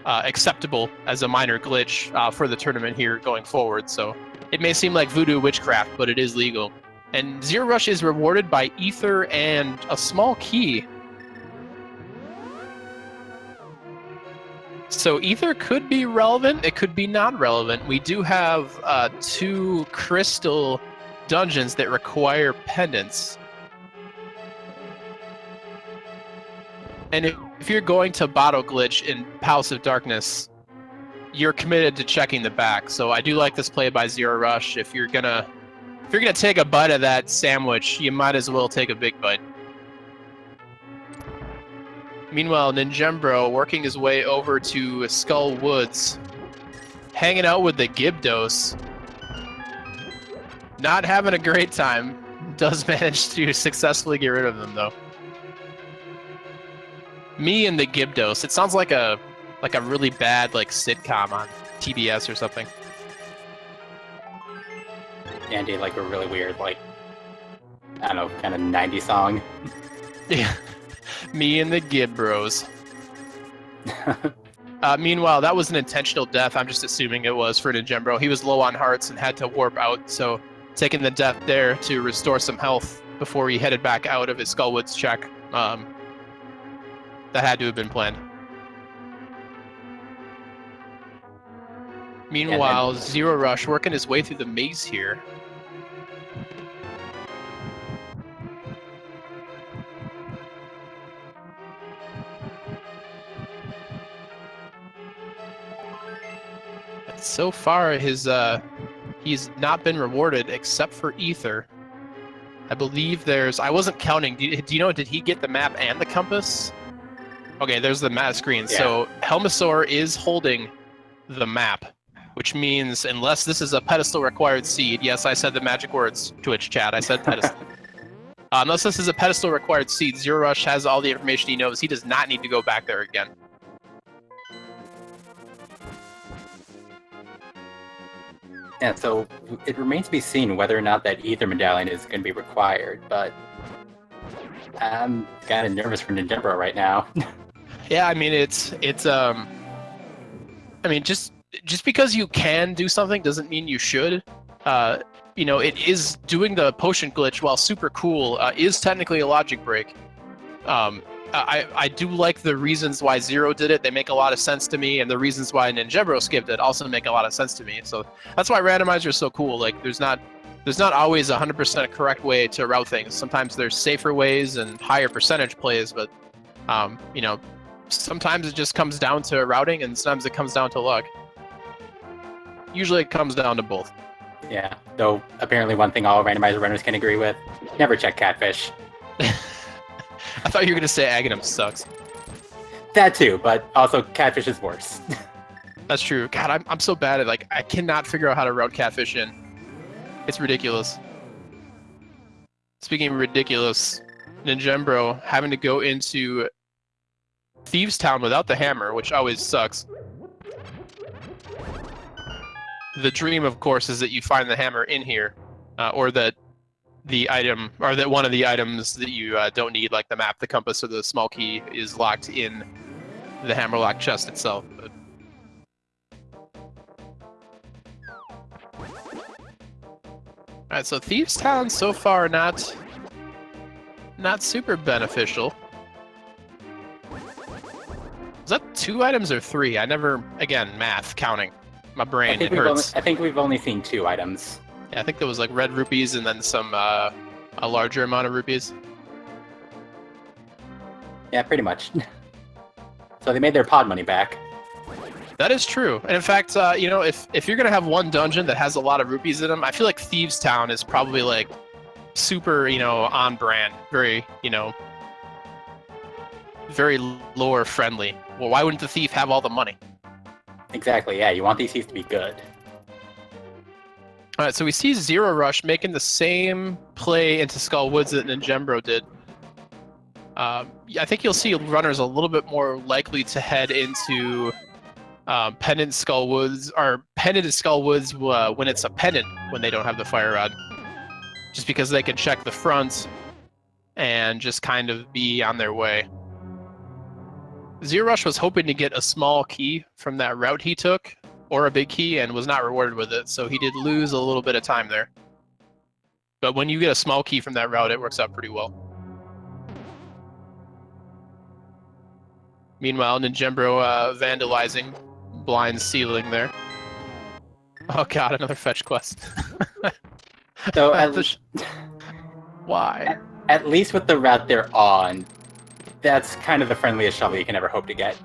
acceptable as a minor glitch for the tournament here going forward. So it may seem like voodoo witchcraft, but it is legal. And Zero Rush is rewarded by ether and a small key. So ether could be relevant, it could be not relevant. We do have 2 crystal dungeons that require pendants. And if you're going to bottle glitch in Palace of Darkness, you're committed to checking the back. So I do like this play by Zero Rush. If you're gonna take a bite of that sandwich, you might as well take a big bite. Meanwhile, ninjembro working his way over to Skull Woods, hanging out with the Gibdos. Not having a great time. Does manage to successfully get rid of them though. Me and the Gibdos. It sounds like a really bad like sitcom on TBS or something. Yeah, indeed, like a really weird, like, I don't know, kind of 90s song. Yeah. Me and the Gibros. Meanwhile, that was an intentional death. I'm just assuming it was for ninjembro. He was low on hearts and had to warp out, so taking the death there to restore some health before he headed back out of his Skullwoods check. That had to have been planned. Meanwhile, Zero Rush working his way through the maze here. So far, he's not been rewarded except for ether. I believe I wasn't counting. Do you know, did he get the map and the compass? Okay, there's the map screen. Yeah. So Helmasaur is holding the map, which means unless this is a pedestal required seed, yes, I said the magic words, Twitch chat, I said pedestal. Unless this is a pedestal required seed, Zero Rush has all the information he knows. He does not need to go back there again. Yeah, so it remains to be seen whether or not that ether medallion is going to be required, but I'm kind of nervous for ninjembro right now. Yeah, I mean, I mean, just because you can do something doesn't mean you should. You know, it is doing the potion glitch, while super cool, is technically a logic break. I do like the reasons why Zero did it. They make a lot of sense to me, and the reasons why ninjembro skipped it also make a lot of sense to me. So that's why Randomizer is so cool. Like, there's not always 100% correct way to route things. Sometimes there's safer ways and higher percentage plays, but you know, sometimes it just comes down to routing, and sometimes it comes down to luck. Usually it comes down to both. Yeah, though apparently one thing all Randomizer runners can agree with: never check catfish. I thought you were going to say Aghanim sucks. That too, but also catfish is worse. That's true. God, I'm so bad at, like, I cannot figure out how to route catfish in. It's ridiculous. Speaking of ridiculous, ninjembro having to go into Thieves Town without the hammer, which always sucks. The dream, of course, is that you find the hammer in here, or that the item, or that one of the items that you don't need, like the map, the compass, or the small key, is locked in the hammerlock chest itself. But... Alright, so Thieves Town so far not super beneficial. Is that 2 items or 3? I never, again, math, counting. My brain, it hurts. I think we've only seen 2 items. Yeah, I think there was like red rupees and then some a larger amount of rupees. Yeah, pretty much. So they made their pod money back. That is true. And in fact, you know, if you're gonna have one dungeon that has a lot of rupees in them, I feel like Thieves Town is probably like super, you know, on brand, very, you know, very lore friendly. Well, why wouldn't the thief have all the money? Exactly. Yeah, you want these thieves to be good. All right, so we see Zero Rush making the same play into Skull Woods that ninjembro did. I think you'll see runners a little bit more likely to head into Pendant Skull Woods, or Pendant Skull Woods when it's a pendant, when they don't have the fire rod. Just because they can check the front and just kind of be on their way. zer0rush was hoping to get a small key from that route he took, or a big key, and was not rewarded with it, so he did lose a little bit of time there. But when you get a small key from that route, it works out pretty well. Meanwhile, ninjembro vandalizing blind ceiling there. Oh god, another fetch quest. So why? At least with the route they're on, that's kind of the friendliest shovel you can ever hope to get.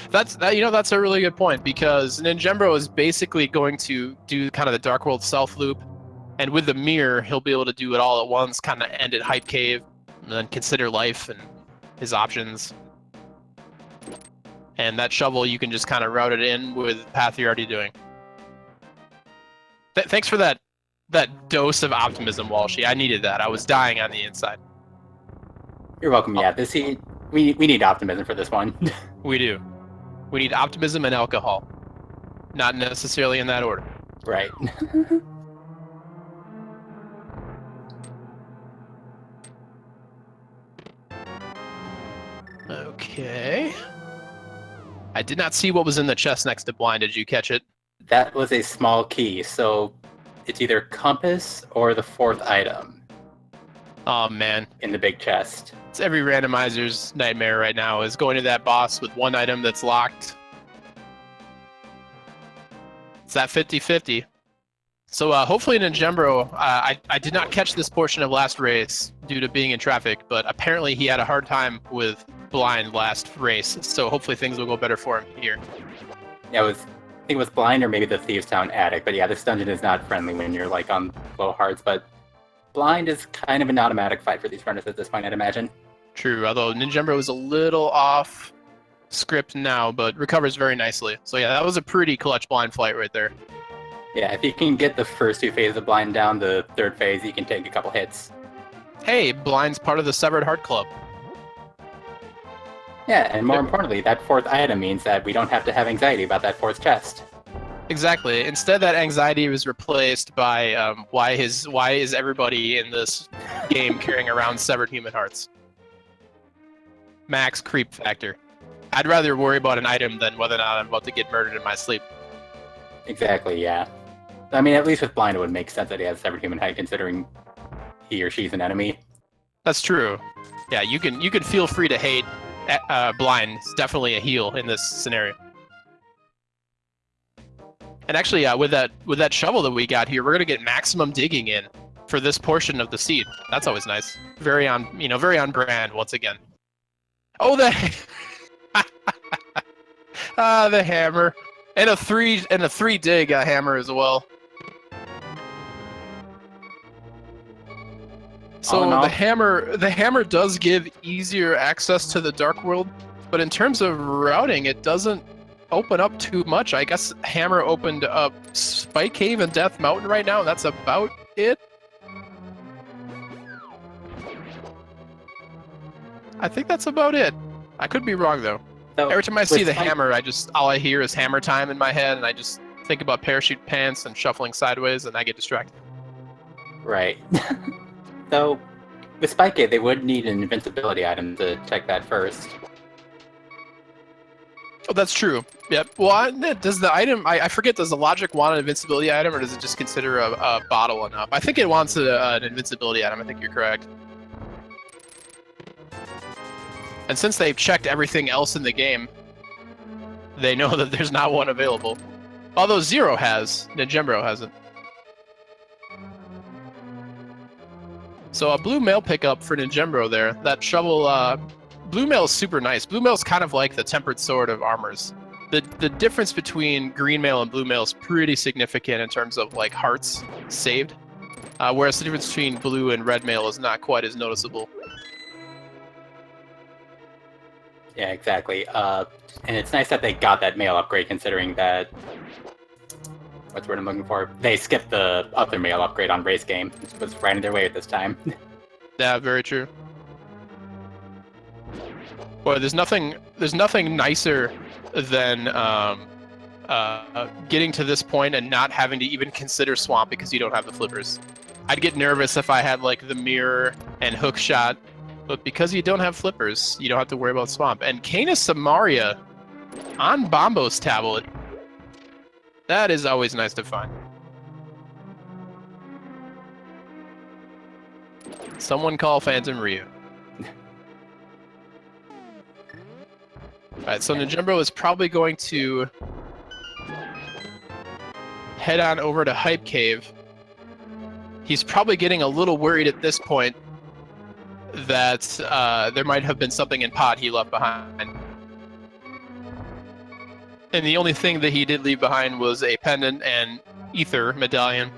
That's a really good point, because ninjembro is basically going to do kind of the Dark World self loop, and with the mirror, he'll be able to do it all at once, kind of end at Hype Cave, and then consider life and his options. And that shovel, you can just kind of route it in with the path you're already doing. Thanks for that dose of optimism, Walshy. I needed that. I was dying on the inside. You're welcome. Yeah, we need optimism for this one. We do. We need optimism and alcohol. Not necessarily in that order. Right. Okay. I did not see what was in the chest next to blind. Did you catch it? That was a small key, so it's either compass or the fourth item. Oh man. In the big chest. It's every randomizer's nightmare right now, is going to that boss with one item that's locked. It's that 50-50. So hopefully ninjembro, I did not catch this portion of last race due to being in traffic, but apparently he had a hard time with blind last race, so hopefully things will go better for him here. Yeah, I think it was blind or maybe the Thieves Town attic, but yeah, this dungeon is not friendly when you're like on low hearts, but blind is kind of an automatic fight for these runners at this point, I'd imagine. True, although ninjembro is a little off script now, but recovers very nicely. So yeah, that was a pretty clutch blind fight right there. Yeah, if you can get the first two phases of blind down, the third phase, you can take a couple hits. Hey, blind's part of the Severed Heart Club. Yeah, and more importantly, that fourth item means that we don't have to have anxiety about that fourth chest. Exactly. Instead, that anxiety was replaced by why is everybody in this game carrying around severed human hearts? Max creep factor. I'd rather worry about an item than whether or not I'm about to get murdered in my sleep. Exactly, yeah. I mean, at least with blind, it would make sense that he has severed human height, considering he or she's an enemy. That's true. Yeah, you can feel free to hate blind. It's definitely a heal in this scenario. And actually, with that shovel that we got here, we're gonna get maximum digging in for this portion of the seed. That's always nice. Very on brand once again. Oh, the the hammer and a three dig hammer as well. So the hammer does give easier access to the Dark World, but in terms of routing, it doesn't open up too much. I guess hammer opened up Spike Cave and Death Mountain right now. That's about it. I think that's about it. I could be wrong though. So, every time I see the hammer, all I hear is hammer time in my head, and I just think about parachute pants and shuffling sideways, and I get distracted. Right. So, with Spike Cave, they would need an invincibility item to check that first. Oh, that's true. Yep. Well, does the item... I forget, does the logic want an invincibility item, or does it just consider a bottle enough? I think it wants an invincibility item. I think you're correct. And since they've checked everything else in the game, they know that there's not one available. Although Zero has. ninjembro hasn't. So a blue mail pickup for ninjembro there. That shovel... Blue mail is super nice. Blue mail is kind of like the tempered sword of armors. The difference between green mail and blue mail is pretty significant in terms of like hearts saved, whereas the difference between blue and red mail is not quite as noticeable. Yeah, exactly. And it's nice that they got that mail upgrade, considering that... What's the word I'm looking for? They skipped the other mail upgrade on race game. It was right in their way at this time. Yeah, very true. Boy, there's nothing nicer than getting to this point and not having to even consider swamp because you don't have the flippers. I'd get nervous if I had like the mirror and hook shot But because you don't have flippers, you don't have to worry about Swamp. And Canis Samaria on Bombo's tablet. That is always nice to find. Someone call Phantom Ryu. Alright, so ninjembro is probably going to head on over to Hype Cave. He's probably getting a little worried at this point that there might have been something in Pod he left behind. And the only thing that he did leave behind was a pendant and ether medallion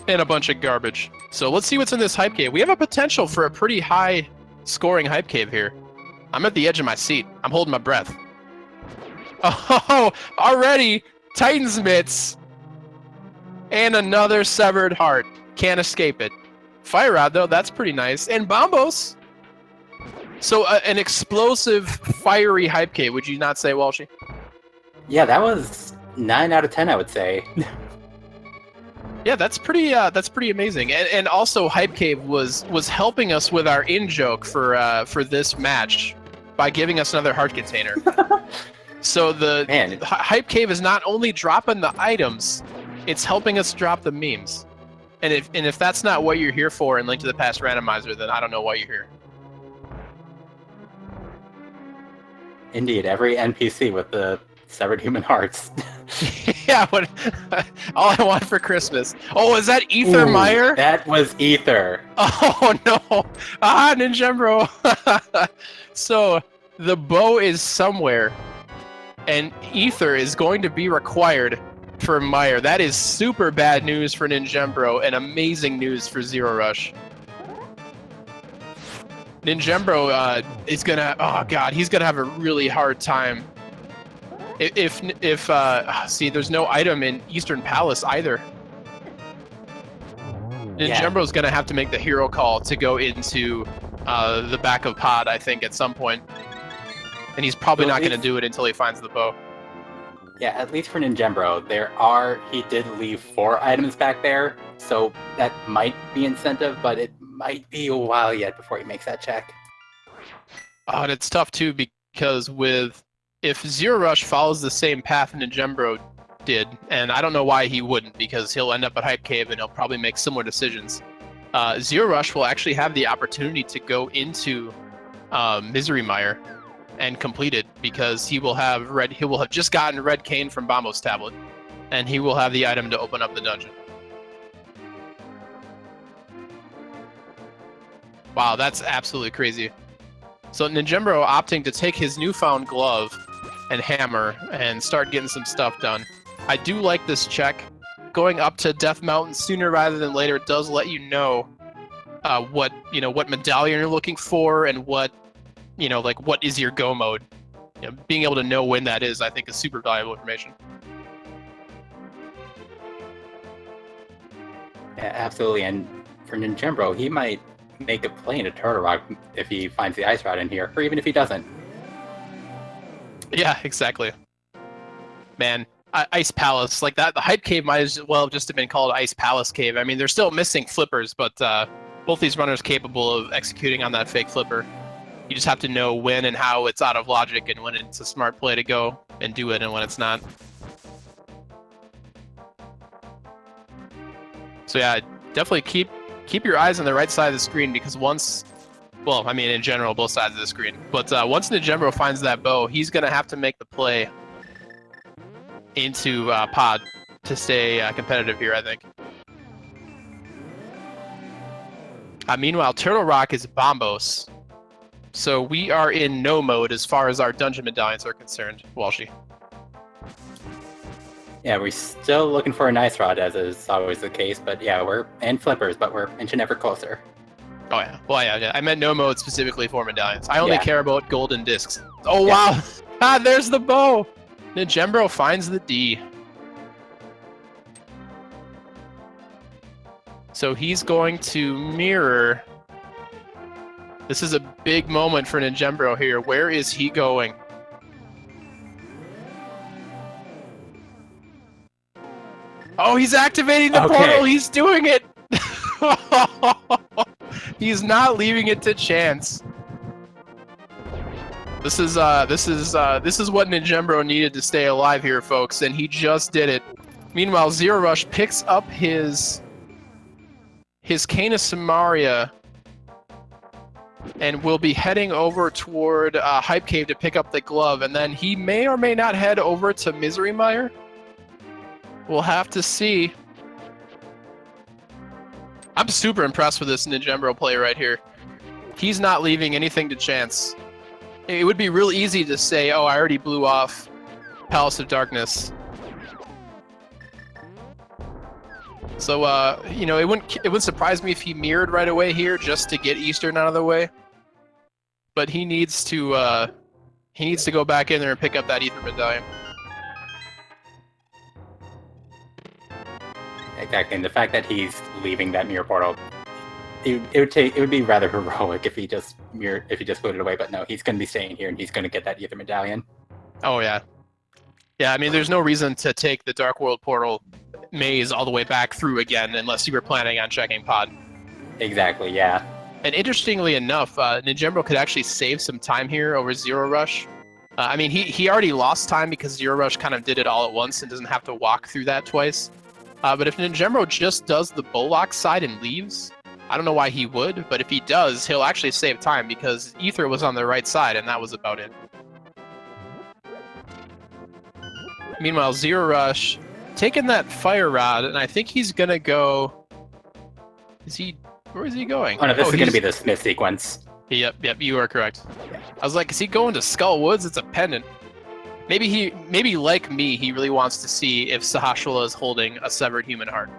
and a bunch of garbage. So let's see what's in this Hype Cave. We have a potential for a pretty high scoring Hype Cave here. I'm at the edge of my seat. I'm holding my breath. Oh, already Titan's Mitts and another Severed Heart. Can't escape it. Fire Rod, though, that's pretty nice. And Bombos. So an explosive, fiery Hype Cave, would you not say, Walshy? Yeah, that was 9 out of 10, I would say. Yeah, that's pretty amazing. And also, Hype Cave was helping us with our in-joke for this match by giving us another heart container. So the Hype Cave is not only dropping the items, it's helping us drop the memes. And if that's not what you're here for in Link to the Past Randomizer, then I don't know why you're here. Indeed, every NPC with the severed human hearts. Yeah, all I want for Christmas. Oh, is that Ether Meyer? That was Ether. Oh no! Ninjembro. So the bow is somewhere, and Ether is going to be required for Meyer. That is super bad news for Ninjembro and amazing news for Zer0rush. Ninjembro is gonna. Oh god, he's gonna have a really hard time. If see, there's no item in Eastern Palace either. Ninjembro's gonna have to make the hero call to go into the back of Pod, I think, at some point. And he's probably not gonna do it until he finds the bow. Yeah, at least for Ninjembro, he did leave 4 items back there, so that might be incentive, but it might be a while yet before he makes that check. Oh, and it's tough too, because if Zer0rush follows the same path Ninjembro did, and I don't know why he wouldn't, because he'll end up at Hype Cave and he'll probably make similar decisions. Zer0rush will actually have the opportunity to go into Misery Mire and complete it, because he will have just gotten Red Cane from Bombo's tablet, and he will have the item to open up the dungeon. Wow, that's absolutely crazy. So Ninjembro opting to take his newfound glove and hammer and start getting some stuff done. I do like this check. Going up to Death Mountain sooner rather than later does let you know what medallion you're looking for and what is your go mode. Being able to know when that is, I think, is super valuable information. Yeah, absolutely. And for Ninjembro, he might make a play into Turtle Rock if he finds the ice route in here, or even if he doesn't. Yeah, exactly. Man, Ice Palace, like that, the Hype Cave might as well just have been called Ice Palace Cave. I mean, they're still missing flippers, but both these runners capable of executing on that fake flipper. You just have to know when and how it's out of logic and when it's a smart play to go and do it and when it's not. So yeah, definitely keep your eyes on the right side of the screen, because in general, both sides of the screen. But once Ninjembro finds that bow, he's going to have to make the play into Pod to stay competitive here, I think. Meanwhile, Turtle Rock is Bombos. So we are in no mode as far as our dungeon medallions are concerned, Walshy. Yeah, we're still looking for an ice rod, as is always the case, but yeah, we're flippers, but we're inching ever closer. Oh yeah, well yeah. I meant no mode specifically for medallions. I only care about golden discs. Oh wow, there's the bow. Ninjembro finds the D. So he's going to mirror. This is a big moment for Ninjembro here. Where is he going? Oh, he's activating the portal. He's doing it. He's not leaving it to chance. This is what ninjembro needed to stay alive here, folks, and he just did it. Meanwhile, zer0rush picks up his Canis Samaria and will be heading over toward Hype Cave to pick up the glove, and then he may or may not head over to Misery Mire. We'll have to see. I'm super impressed with this ninjembro play right here. He's not leaving anything to chance. It would be real easy to say, oh, I already blew off Palace of Darkness. So, you know, it wouldn't surprise me if he mirrored right away here just to get Eastern out of the way. But he needs to go back in there and pick up that Ether Medallion. Exactly, and the fact that he's leaving that mirror portal, it would be rather heroic if he just put it away. But no, he's going to be staying here and he's going to get that Ether Medallion. Oh yeah, yeah. I mean, there's no reason to take the Dark World portal maze all the way back through again unless you were planning on checking pod. Exactly, yeah. And interestingly enough, ninjembro could actually save some time here over zer0rush. I mean, he already lost time because zer0rush kind of did it all at once and doesn't have to walk through that twice. But if ninjembro just does the Bullock side and leaves, I don't know why he would, but if he does, he'll actually save time because Ether was on the right side and that was about it. Meanwhile, zer0rush taking that fire rod, and I think he's gonna go. Where is he going? Oh no, this is gonna be the Smith sequence. Yep, you are correct. I was like, is he going to Skull Woods? It's a pendant. Maybe like me, he really wants to see if Sahasrahla is holding a severed human heart.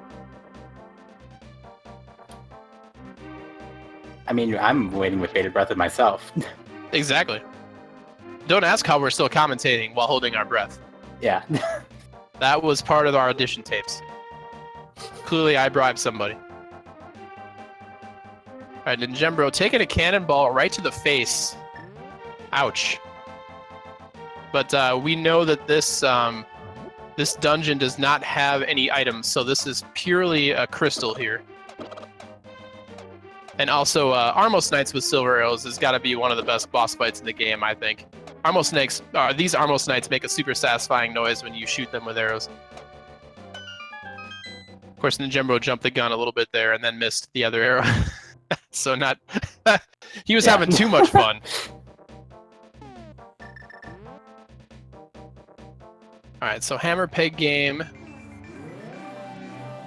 I mean, I'm waiting with bated breath of myself. Exactly. Don't ask how we're still commentating while holding our breath. Yeah. That was part of our audition tapes. Clearly, I bribed somebody. Alright, ninjembro taking a cannonball right to the face. Ouch. But we know that this dungeon does not have any items, so this is purely a crystal here. And also, Armos Knights with silver arrows has got to be one of the best boss fights in the game, I think. These Armos Knights make a super satisfying noise when you shoot them with arrows. Of course, ninjembro jumped the gun a little bit there and then missed the other arrow. So not... he was having too much fun. Alright, so hammer peg game.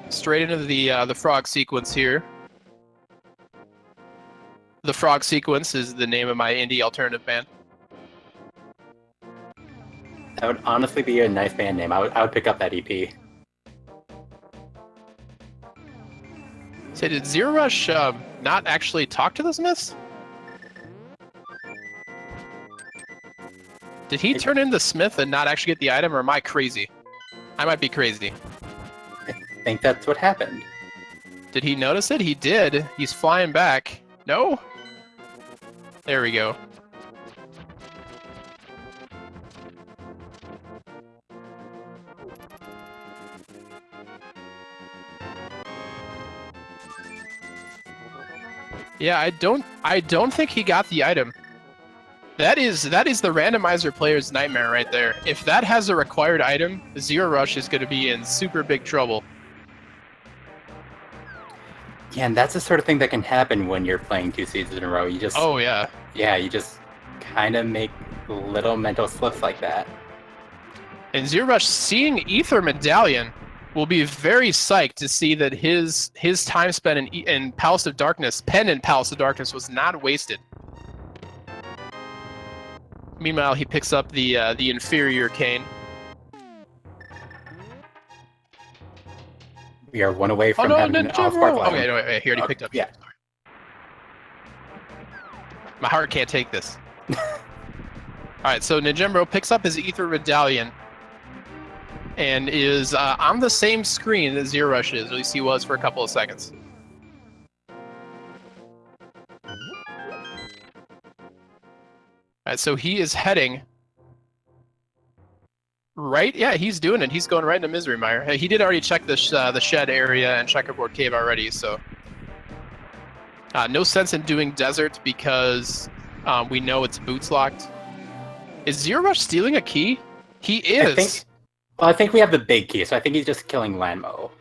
Straight into the frog sequence here. The Frog Sequence is the name of my indie alternative band. That would honestly be a nice band name. I would pick up that EP. So did zer0rush not actually talk to the Smiths? Did he turn into Smith and not actually get the item, or am I crazy? I might be crazy. I think that's what happened. Did he notice it? He did. He's flying back. No? There we go. Yeah, I don't think he got the item. That is the randomizer player's nightmare right there. If that has a required item, zer0rush is going to be in super big trouble. Yeah, and that's the sort of thing that can happen when you're playing 2 seasons in a row. You just you just kind of make little mental slips like that. And zer0rush seeing Ether Medallion will be very psyched to see that his time spent in Palace of Darkness, pendant Palace of Darkness, was not wasted. Meanwhile, he picks up the inferior cane. We are one away from having an all-spark line. Okay, wait, he already picked up. Yeah. My heart can't take this. Alright, so ninjembro picks up his Ether Medallion and is on the same screen that zer0rush is, at least he was for a couple of seconds. Alright, so he is heading right. Yeah, he's doing it. He's going right into Misery Mire. He did already check the shed area and checkerboard cave already, so No sense in doing desert because we know it's boots locked. Is zer0rush stealing a key? He is. I think we have the big key, so I think he's just killing Lanmo.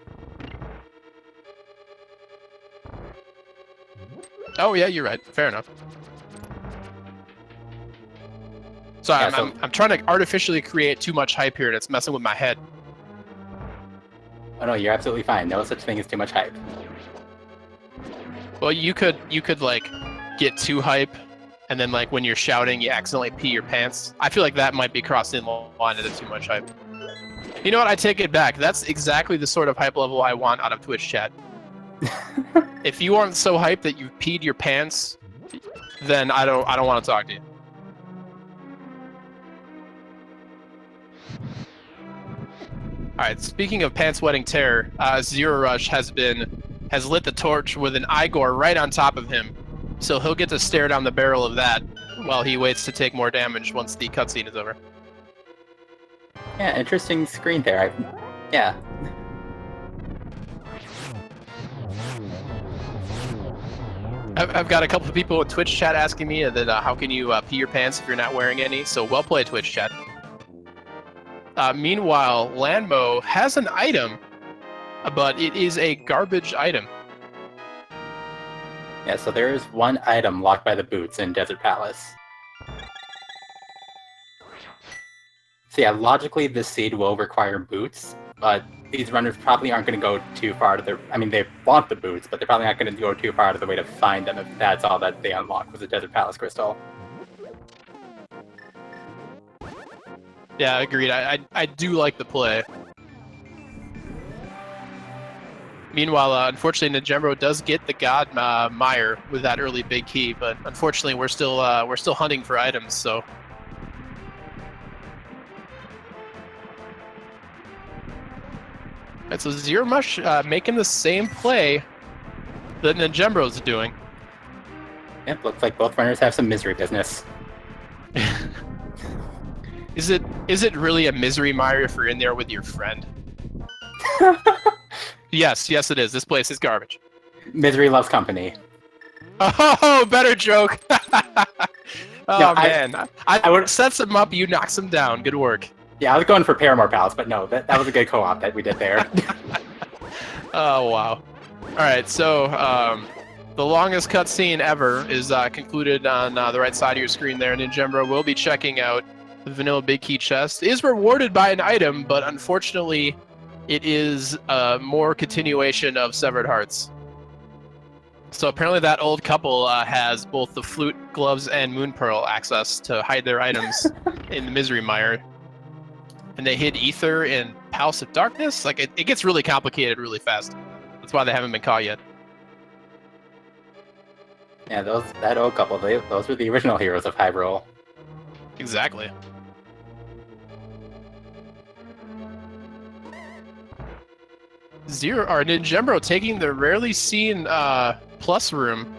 Oh yeah, you're right. Fair enough. So, Yeah, I'm trying to artificially create too much hype here, and it's messing with my head. Oh no, you're absolutely fine. No such thing as too much hype. Well, you could like get too hype, and then like when you're shouting, you accidentally pee your pants. I feel like that might be crossing the line into too much hype. You know what? I take it back. That's exactly the sort of hype level I want out of Twitch chat. If you aren't so hyped that you peed your pants, then I don't want to talk to you. All right. Speaking of pants wetting terror, zer0rush has lit the torch with an Igor right on top of him, so he'll get to stare down the barrel of that while he waits to take more damage once the cutscene is over. Yeah, interesting screen there. Yeah. I've got a couple of people in Twitch chat asking me that how can you pee your pants if you're not wearing any, so well played, Twitch chat. Meanwhile, Lanmo has an item, but it is a garbage item. Yeah, so there is one item locked by the boots in Desert Palace. So yeah, logically this seed will require boots, but these runners probably aren't going to go too far to the... I mean, they want the boots, but they're probably not going to go too far out of the way to find them if that's all that they unlock was a Desert Palace crystal. Yeah, agreed. I do like the play. Meanwhile, unfortunately, ninjembro does get the God Mire with that early big key, but unfortunately, we're still hunting for items. So, and so zer0rush making the same play that ninjembro's doing. Yep, looks like both runners have some misery business. Is it really a misery mire if you're in there with your friend? Yes, it is. This place is garbage. Misery loves company. Oh, better joke. Oh No, man, I would sets him up. You knocks him down. Good work. Yeah, I was going for Paramore Palace, but no, that was a good co-op that we did there. Oh wow. All right, so the longest cutscene ever is concluded on the right side of your screen there. ninjembro will be checking out the vanilla big key chest. Is rewarded by an item, but unfortunately, it is more continuation of Severed Hearts. So apparently that old couple has both the flute, gloves, and moon pearl access to hide their items in the misery mire. And they hid ether in Palace of Darkness. Like it gets really complicated really fast. That's why they haven't been caught yet. Yeah, that old couple, those were the original heroes of Hyrule. Exactly. ninjembro taking the rarely seen plus room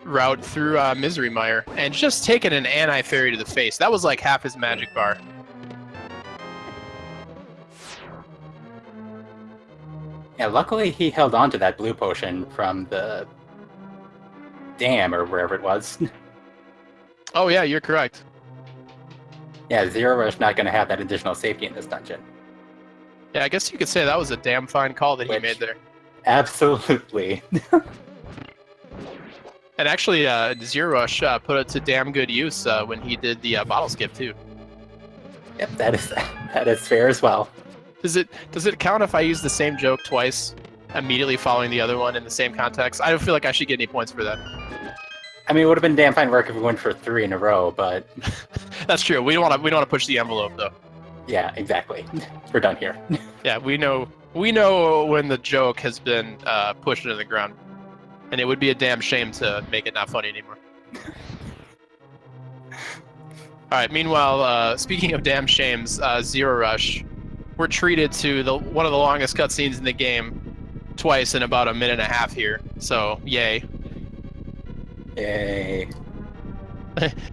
route through misery mire and just taking an anti-fairy to the face. That was like half his magic bar. Yeah, luckily he held on to that blue potion from the dam or wherever it was. Oh yeah, you're correct. Yeah, zer0rush not going to have that additional safety in this dungeon. Yeah, I guess you could say that was a damn fine call that he made there. Absolutely. And actually, zer0rush put it to damn good use when he did the bottle skip too. Yep, that is fair as well. Does it count if I use the same joke twice, immediately following the other one in the same context? I don't feel like I should get any points for that. I mean, it would have been damn fine work if we went for 3 in a row, but That's true. We don't want to push the envelope though. yeah, exactly. We're done here. Yeah, we know when the joke has been pushed into the ground, and it would be a damn shame to make it not funny anymore. All right. Meanwhile, speaking of damn shames, zer0rush, we're treated to one of the longest cutscenes in the game, twice in about a minute and a half here. So yay. Yay.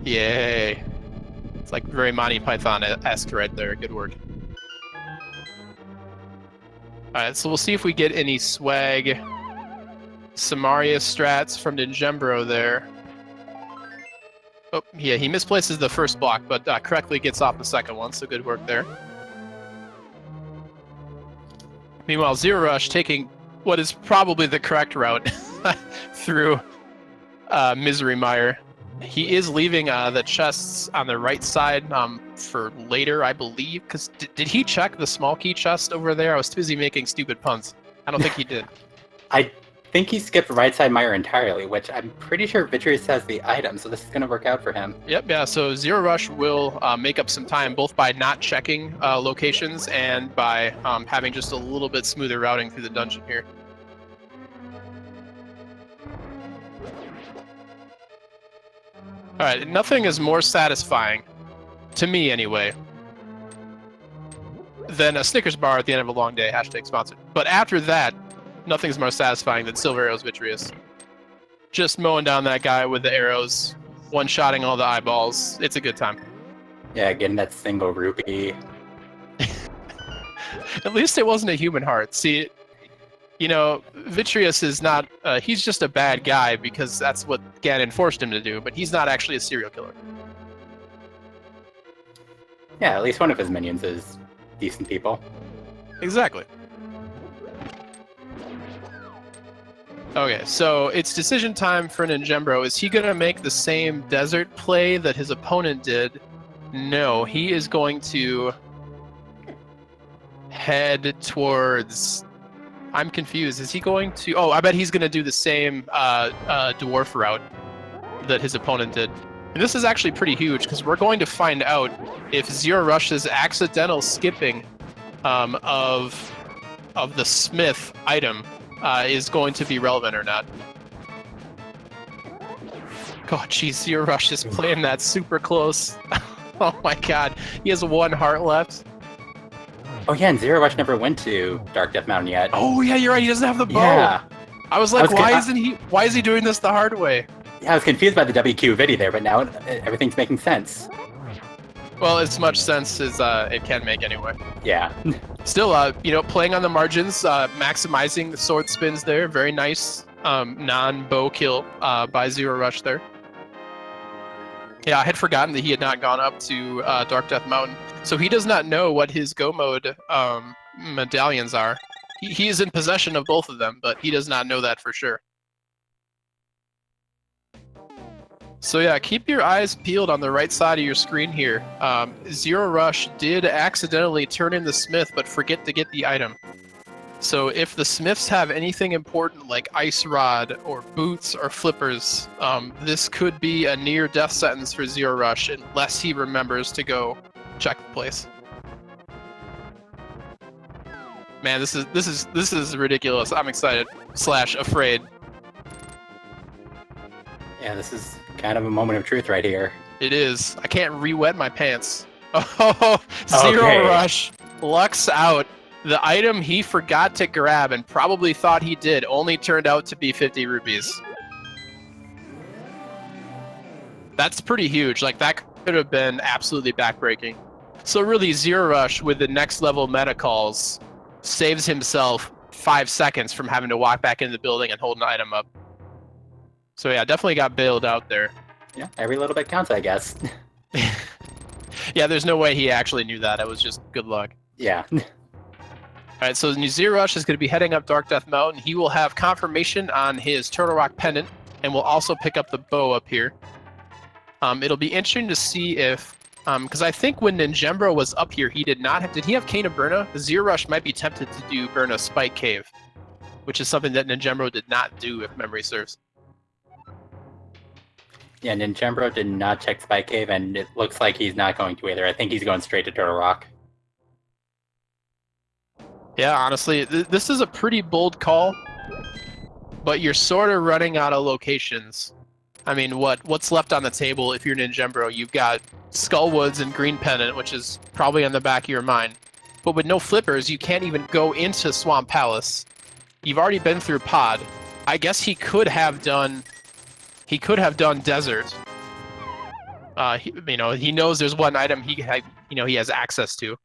Yay. It's like very Monty Python-esque right there. Good work. Alright, so we'll see if we get any swag Samaria strats from ninjembro there. Oh, yeah, he misplaces the first block, but correctly gets off the second one, so good work there. Meanwhile, zer0rush taking what is probably the correct route through Misery Mire. He is leaving the chests on the right side for later, I believe. Because did he check the small key chest over there? I was too busy making stupid puns. I don't think he did. I think he skipped right side Mire entirely, which I'm pretty sure Vitreous has the item, so this is going to work out for him. Yep, yeah, so zer0rush will make up some time, both by not checking locations and by having just a little bit smoother routing through the dungeon here. Alright, nothing is more satisfying, to me anyway, than a Snickers bar at the end of a long day, hashtag sponsored. But after that, nothing's more satisfying than Silver Arrows Vitreous. Just mowing down that guy with the arrows, one-shotting all the eyeballs. It's a good time. Yeah, getting that single rupee. At least it wasn't a human heart. See, you know, Vitreous is not... he's just a bad guy because that's what Ganon forced him to do, but he's not actually a serial killer. Yeah, at least one of his minions is decent people. Exactly. Okay, so it's decision time for ninjembro. Is he going to make the same desert play that his opponent did? No, he is going to head towards... I'm confused. Is he going to... Oh, I bet he's going to do the same dwarf route that his opponent did. And this is actually pretty huge, because we're going to find out if zer0rush's accidental skipping of the smith item is going to be relevant or not. God, geez, zer0rush is playing that super close. Oh my god, he has one heart left. Oh yeah, and zer0rush never went to Dark Death Mountain yet. Oh yeah, you're right, he doesn't have the bow. Yeah. I was like, why is he doing this the hard way? Yeah, I was confused by the WQ video there, but now everything's making sense. Well, as much sense as it can make anyway. Yeah. Still, you know, playing on the margins, maximizing the sword spins there. Very nice non-bow kill by zer0rush there. Yeah, I had forgotten that he had not gone up to Dark Death Mountain. So he does not know what his go mode medallions are. He is in possession of both of them, but he does not know that for sure. So yeah, keep your eyes peeled on the right side of your screen here. zer0rush did accidentally turn in the smith, but forget to get the item. So if the smiths have anything important like ice rod or boots or flippers, this could be a near death sentence for zer0rush unless he remembers to go check the place. Man, this is ridiculous. I'm excited / afraid. Yeah, this is kind of a moment of truth right here. It is. I can't re-wet my pants. Oh, zer0rush lucks out. The item he forgot to grab and probably thought he did only turned out to be 50 rupees. That's pretty huge. Like, that could have been absolutely backbreaking. So really, zer0rush with the next level meta calls saves himself 5 seconds from having to walk back into the building and hold an item up. So yeah, definitely got bailed out there. Yeah, every little bit counts, I guess. Yeah, there's no way he actually knew that. It was just good luck. Yeah. Alright, so zer0rush is going to be heading up Dark Death Mountain. He will have confirmation on his Turtle Rock pendant, and will also pick up the bow up here. It'll be interesting to see if... because I think when ninjembro was up here, he did not have... Did he have Cane of Burna? zer0rush might be tempted to do Burna Spike Cave, which is something that ninjembro did not do, if memory serves. Yeah, ninjembro did not check Spike Cave, and it looks like he's not going to either. I think he's going straight to Turtle Rock. Yeah, honestly, this is a pretty bold call, but you're sort of running out of locations. I mean, what's left on the table if you're ninjembro? You've got Skullwoods and Green Pendant, which is probably on the back of your mind. But with no flippers, you can't even go into Swamp Palace. You've already been through Pod. I guess he could have done Desert. You know, he knows there's one item he has access to,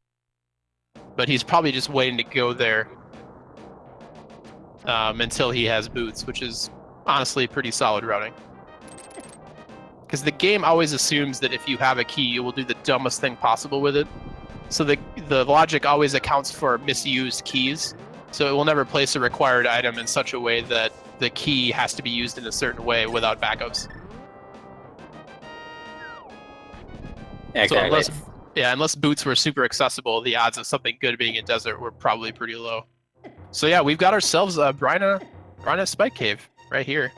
but he's probably just waiting to go there. until he has boots, which is honestly pretty solid routing. Because the game always assumes that if you have a key, you will do the dumbest thing possible with it. So the logic always accounts for misused keys. So it will never place a required item in such a way that the key has to be used in a certain way without backups. Exactly. So unless boots were super accessible, the odds of something good being in desert were probably pretty low. So yeah, we've got ourselves a Bryna Spike Cave right here.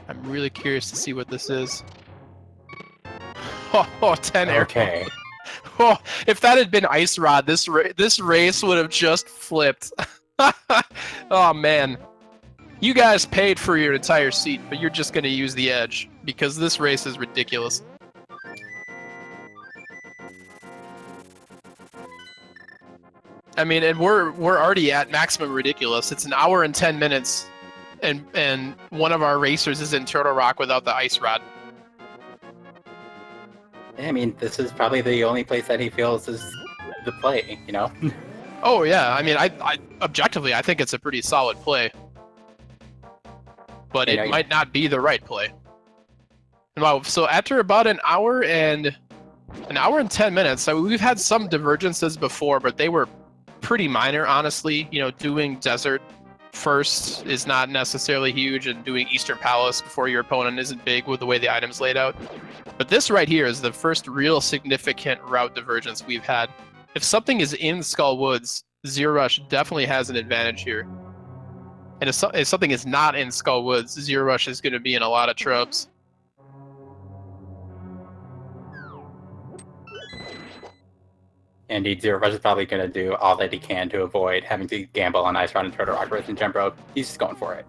I'm really curious to see what this is. Oh, 10 arrows. Okay. Oh, if that had been Ice Rod, this race would have just flipped. Oh man. You guys paid for your entire seat, but you're just going to use the edge because this race is ridiculous. I mean, and we're already at maximum ridiculous. It's an hour and 10 minutes, and one of our racers is in Turtle Rock without the Ice Rod. I mean, this is probably the only place that he feels is the play, you know? Oh yeah, I mean, I objectively, I think it's a pretty solid play. But it might not be the right play. Wow, so after about an hour and 10 minutes, I mean, we've had some divergences before, but they were pretty minor, honestly. You know, doing desert first is not necessarily huge, and doing Eastern Palace before your opponent isn't big with the way the item's laid out. But this right here is the first real significant route divergence we've had. If something is in Skull Woods, zer0rush definitely has an advantage here. And if something is not in Skull Woods, zer0rush is going to be in a lot of troubles. Indeed, zer0rush is probably going to do all that he can to avoid having to gamble on Ice Rod and Turtle Rock versus ninjembro. He's just going for it.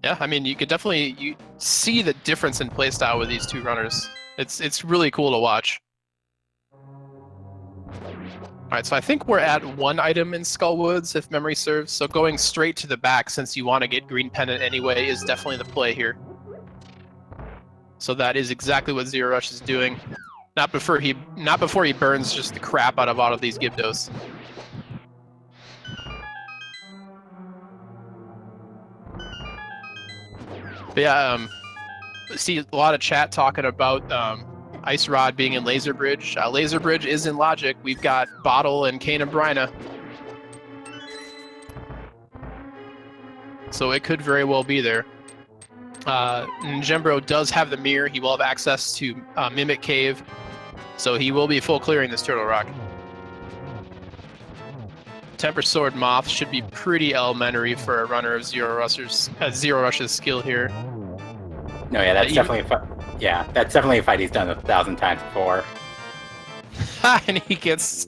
Yeah, I mean, you could definitely see the difference in playstyle with these two runners. It's really cool to watch. Alright, so I think we're at one item in Skull Woods, if memory serves. So going straight to the back, since you want to get green pennant anyway, is definitely the play here. So that is exactly what zer0rush is doing. Not before he burns just the crap out of all of these Gibdos. But yeah, see a lot of chat talking about Ice Rod being in Laser Bridge. Laser Bridge is in Logic. We've got Bottle and Kane and Bryna. So it could very well be there. ninjembro does have the mirror. He will have access to Mimic Cave. So he will be full clearing this Turtle Rock. Temper Sword Moth should be pretty elementary for a runner of zer0rush's skill here. No, yeah, that's definitely a fight. Yeah, that's definitely a fight he's done 1,000 times before. And he gets,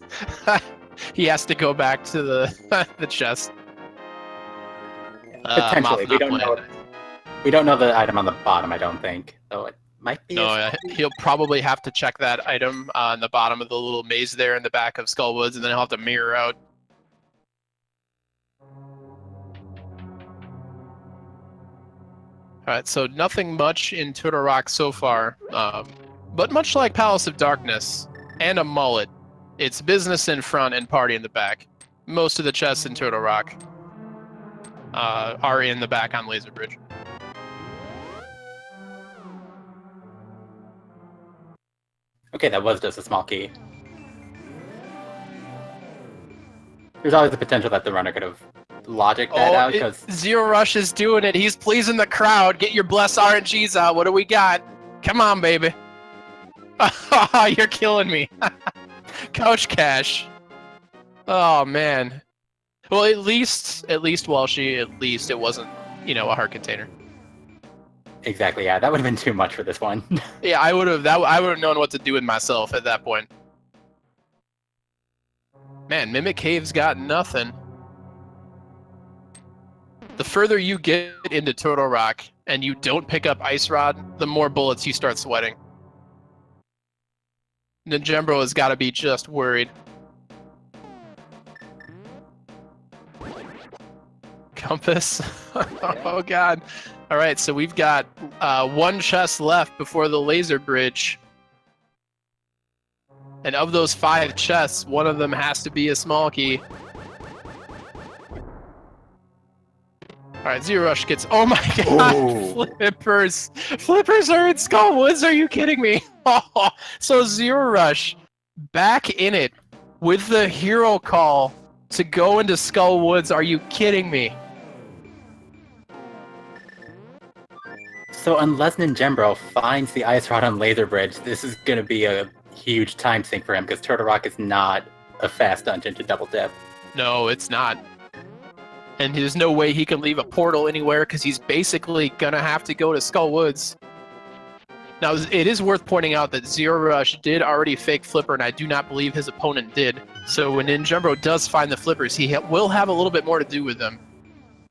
he has to go back to the chest. Potentially, we don't know. We don't know the item on the bottom. I don't think, though. It might be. No, he'll probably have to check that item on the bottom of the little maze there in the back of Skull Woods, and then he'll have to mirror out. Alright, so nothing much in Turtle Rock so far, but much like Palace of Darkness and a mullet, it's business in front and party in the back. Most of the chests in Turtle Rock are in the back on Laser Bridge. Okay, that was just a small key. There's always the potential that the runner could have logic that out, because zer0rush is doing it. He's pleasing the crowd. Get your bless RNGs out. What do we got? Come on, baby. You're killing me. Couch cash. Oh man. Well, at least Walshy, at least it wasn't, a heart container. Exactly. Yeah, that would have been too much for this one. Yeah, I would have known what to do with myself at that point. Man, Mimic Cave's got nothing. The further you get into Turtle Rock and you don't pick up Ice Rod, the more bullets you start sweating. ninjembro has got to be just worried. Compass. Oh god. Alright, so we've got one chest left before the Laser Bridge. And of those 5 chests, one of them has to be a small key. Alright, zer0rush gets... Oh my god! Ooh. Flippers! Flippers are in Skull Woods, are you kidding me? So zer0rush, back in it, with the hero call to go into Skull Woods, are you kidding me? So unless ninjembro finds the ice rod on Laser Bridge, this is going to be a huge time sink for him, because Turtle Rock is not a fast dungeon to double dip. No, it's not. And there's no way he can leave a portal anywhere, because he's basically gonna have to go to Skull Woods. Now, it is worth pointing out that zer0rush did already fake Flipper, and I do not believe his opponent did. So when ninjembro does find the Flippers, he will have a little bit more to do with them.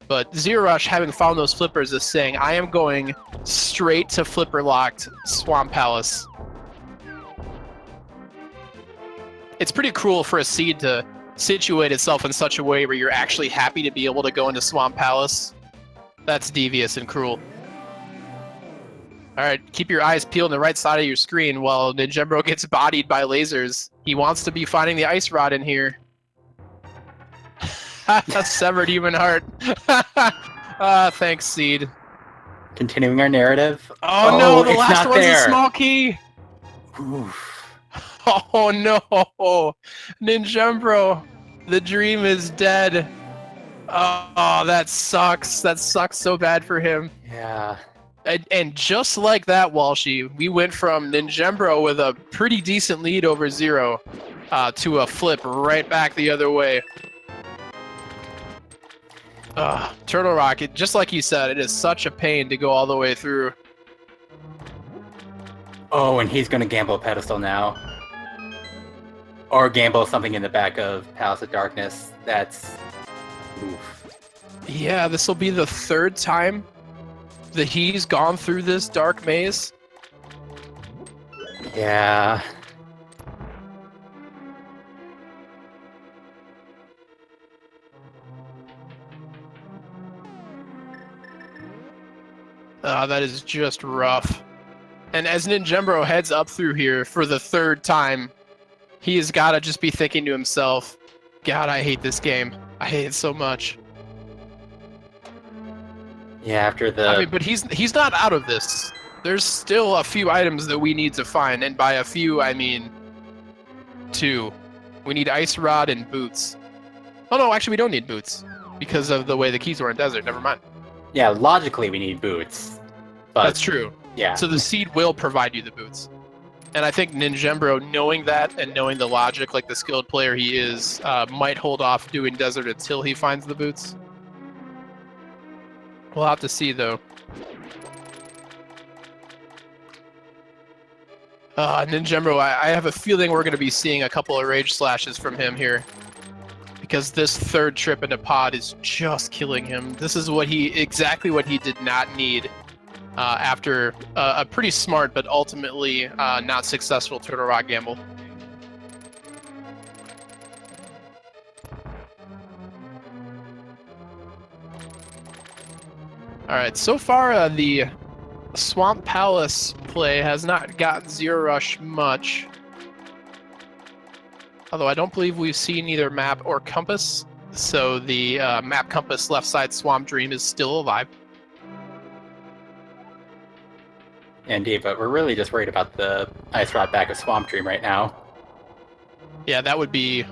But zer0rush, having found those Flippers, is saying, I am going straight to Flipper-locked Swamp Palace. It's pretty cruel for a seed to situate itself in such a way where you're actually happy to be able to go into Swamp Palace. That's devious and cruel. Alright, keep your eyes peeled on the right side of your screen while ninjembro gets bodied by lasers. He wants to be finding the ice rod in here. Severed human heart. Thanks, Seed. Continuing our narrative. Oh no, the last one's there. a small key! Oof. Oh no! ninjembro, the dream is dead. Oh, that sucks. That sucks so bad for him. Yeah. And just like that, Walshy, we went from ninjembro with a pretty decent lead over Zero to a flip right back the other way. Turtle Rock, just like you said, it is such a pain to go all the way through. Oh, and he's going to gamble a pedestal now. Or gamble something in the back of Palace of Darkness. That's... Oof. Yeah, this will be the 3rd time that he's gone through this dark maze. Yeah. That is just rough. And as ninjembro heads up through here for the 3rd time, he has got to just be thinking to himself, God, I hate this game. I hate it so much. Yeah, after the... I mean, but he's not out of this. There's still a few items that we need to find, and by a few, I mean 2. We need Ice Rod and Boots. Oh no, actually we don't need Boots, because of the way the keys were in Desert. Never mind. Yeah, logically we need boots. But That's true. Yeah. So the seed will provide you the boots. And I think ninjembro, knowing that and knowing the logic, like the skilled player he is, might hold off doing Desert until he finds the boots. We'll have to see, though. ninjembro, I have a feeling we're going to be seeing a couple of rage slashes from him here. Because this 3rd trip into pod is just killing him. This is exactly what he did not need after a pretty smart but ultimately not successful Turtle Rock gamble. Alright, so far the Swamp Palace play has not gotten zer0rush much. Although I don't believe we've seen either map or compass, so the map compass left side Swamp Dream is still alive. Indeed, but we're really just worried about the Ice Rod back of Swamp Dream right now. Yeah, that would be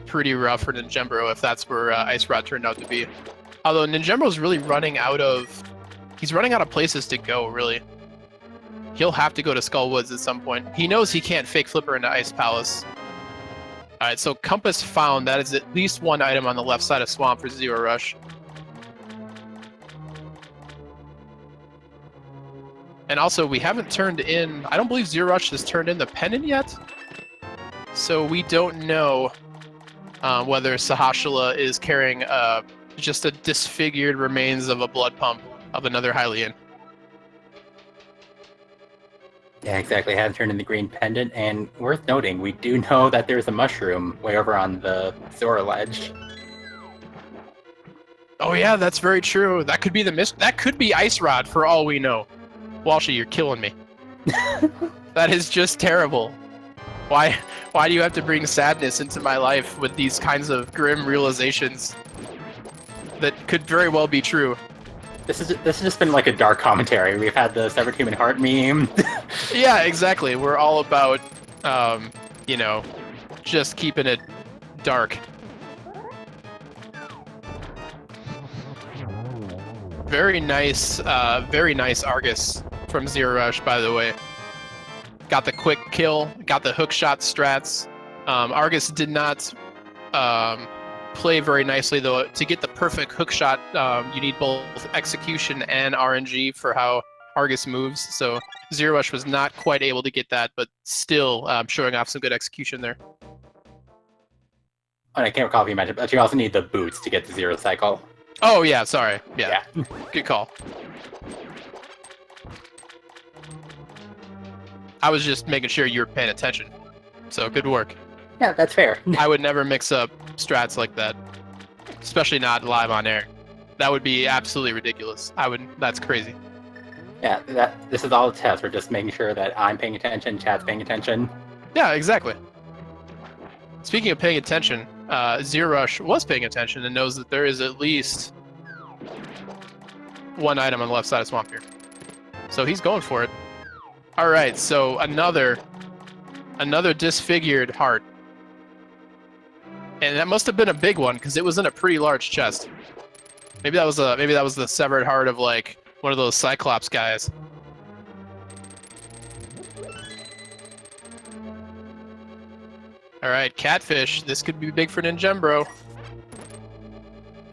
pretty rough for ninjembro if that's where Ice Rod turned out to be. Although ninjembro's really running out of places to go, really. He'll have to go to Skull Woods at some point. He knows he can't fake Flipper into Ice Palace. Alright, so compass found. That is at least one item on the left side of Swamp for zer0rush. And also, we haven't turned in... I don't believe zer0rush has turned in the pendant yet. So we don't know whether Sahashala is carrying just a disfigured remains of a blood pump of another Hylian. Yeah, exactly. Hasn't turned in the green pendant, and worth noting, we do know that there's a mushroom way over on the Zora ledge. Oh yeah, that's very true. That could be that could be Ice Rod for all we know. Walshy, you're killing me. That is just terrible. Why do you have to bring sadness into my life with these kinds of grim realizations that could very well be true? This has just been like a dark commentary. We've had the severed human heart meme. Yeah, exactly. We're all about, you know, just keeping it dark. Very nice Argus from zer0rush, by the way. Got the quick kill, got the hook shot strats. Argus did not play very nicely, though. To get the perfect hook shot, you need both execution and RNG for how Argus moves. So zer0rush was not quite able to get that, but still showing off some good execution there. And I can't recall if you mentioned, but you also need the boots to get the zero cycle. Oh yeah, sorry. Yeah. Good call. I was just making sure you were paying attention. So good work. Yeah, that's fair. I would never mix up strats like that, especially not live on air. That would be absolutely ridiculous. That's crazy. Yeah, this is all a test. We're just making sure that I'm paying attention, chat's paying attention. Yeah, exactly. Speaking of paying attention, zer0rush was paying attention and knows that there is at least one item on the left side of Swamp here. So he's going for it. All right, so another disfigured heart. And that must have been a big one because it was in a pretty large chest. Maybe that was the severed heart of like one of those Cyclops guys. All right, catfish. This could be big for ninjembro.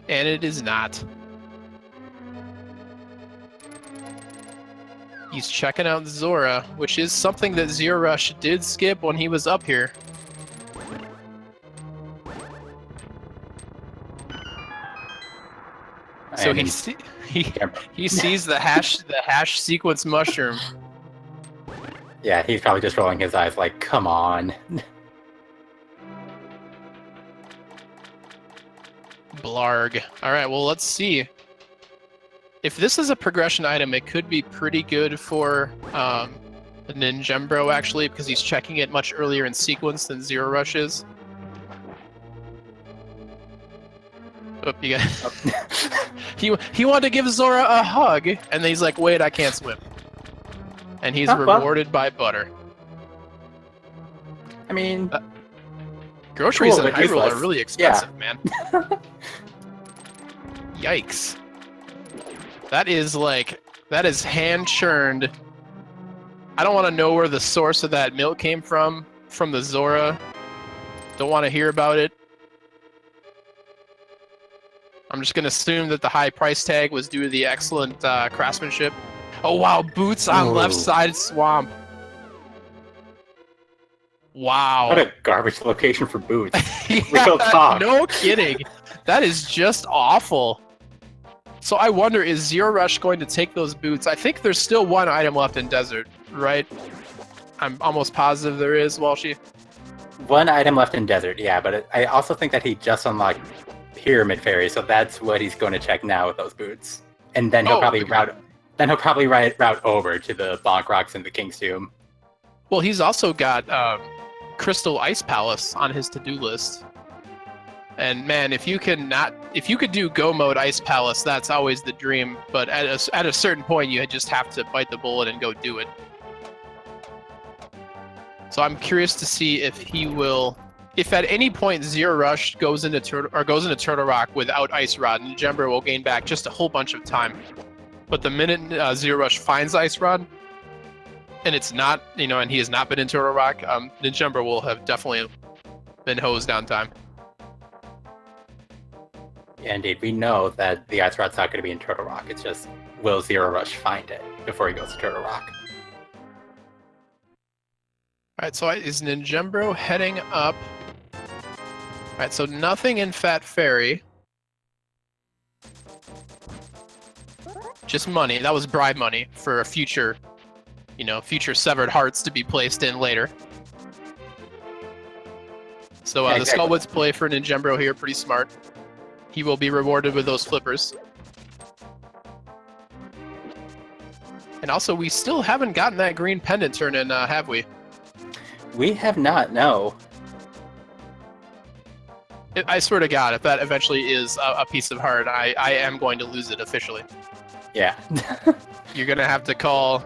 And it is not. He's checking out Zora, which is something that zer0rush did skip when he was up here. So he sees the hash sequence mushroom. Yeah, he's probably just rolling his eyes like, come on. Blarg. All right, well, let's see. If this is a progression item, it could be pretty good for ninjembro, actually, because he's checking it much earlier in sequence than zer0rush is. Oh, you got... he wanted to give Zora a hug, and then he's like, wait, I can't swim. And he's rewarded by butter. I mean... groceries cool, in Hyrule are really expensive, man. Yikes. That is hand churned. I don't want to know where the source of that milk came from the Zora. Don't want to hear about it. I'm just going to assume that the high price tag was due to the excellent craftsmanship. Oh wow, boots on left side swamp. Wow. What a garbage location for boots. Yeah, Real talk. No kidding. That is just awful. So I wonder, is zer0rush going to take those boots? I think there's still one item left in desert, right? I'm almost positive there is, Walshy. One item left in desert, yeah, but I also think that he just unlocked Pyramid Fairy, so that's what he's going to check now with those boots. And then he'll probably route over to the Bonk Rocks and the King's Tomb. Well, he's also got Crystal Ice Palace on his to-do list. And man, if you could do Go Mode Ice Palace, that's always the dream. But at a certain point, you just have to bite the bullet and go do it. So I'm curious to see if he will, if at any point zer0rush goes into Turtle Rock without Ice Rod, ninjembro will gain back just a whole bunch of time. But the minute zer0rush finds Ice Rod, and it's not, and he has not been in Turtle Rock, ninjembro will have definitely been hosed on time. Yeah, indeed. We know that the Ice Rod's not going to be in Turtle Rock. It's just, will zer0rush find it before he goes to Turtle Rock? Alright, so is ninjembro heading up? Alright, so nothing in Fat Fairy. Just money. That was bribe money for a future, future severed hearts to be placed in later. So the Skullwoods play for ninjembro here, pretty smart. He will be rewarded with those flippers. And also, we still haven't gotten that green pendant turn in, have we? We have not, no. I swear to God, if that eventually is a piece of heart, I am going to lose it officially. Yeah. You're gonna have to call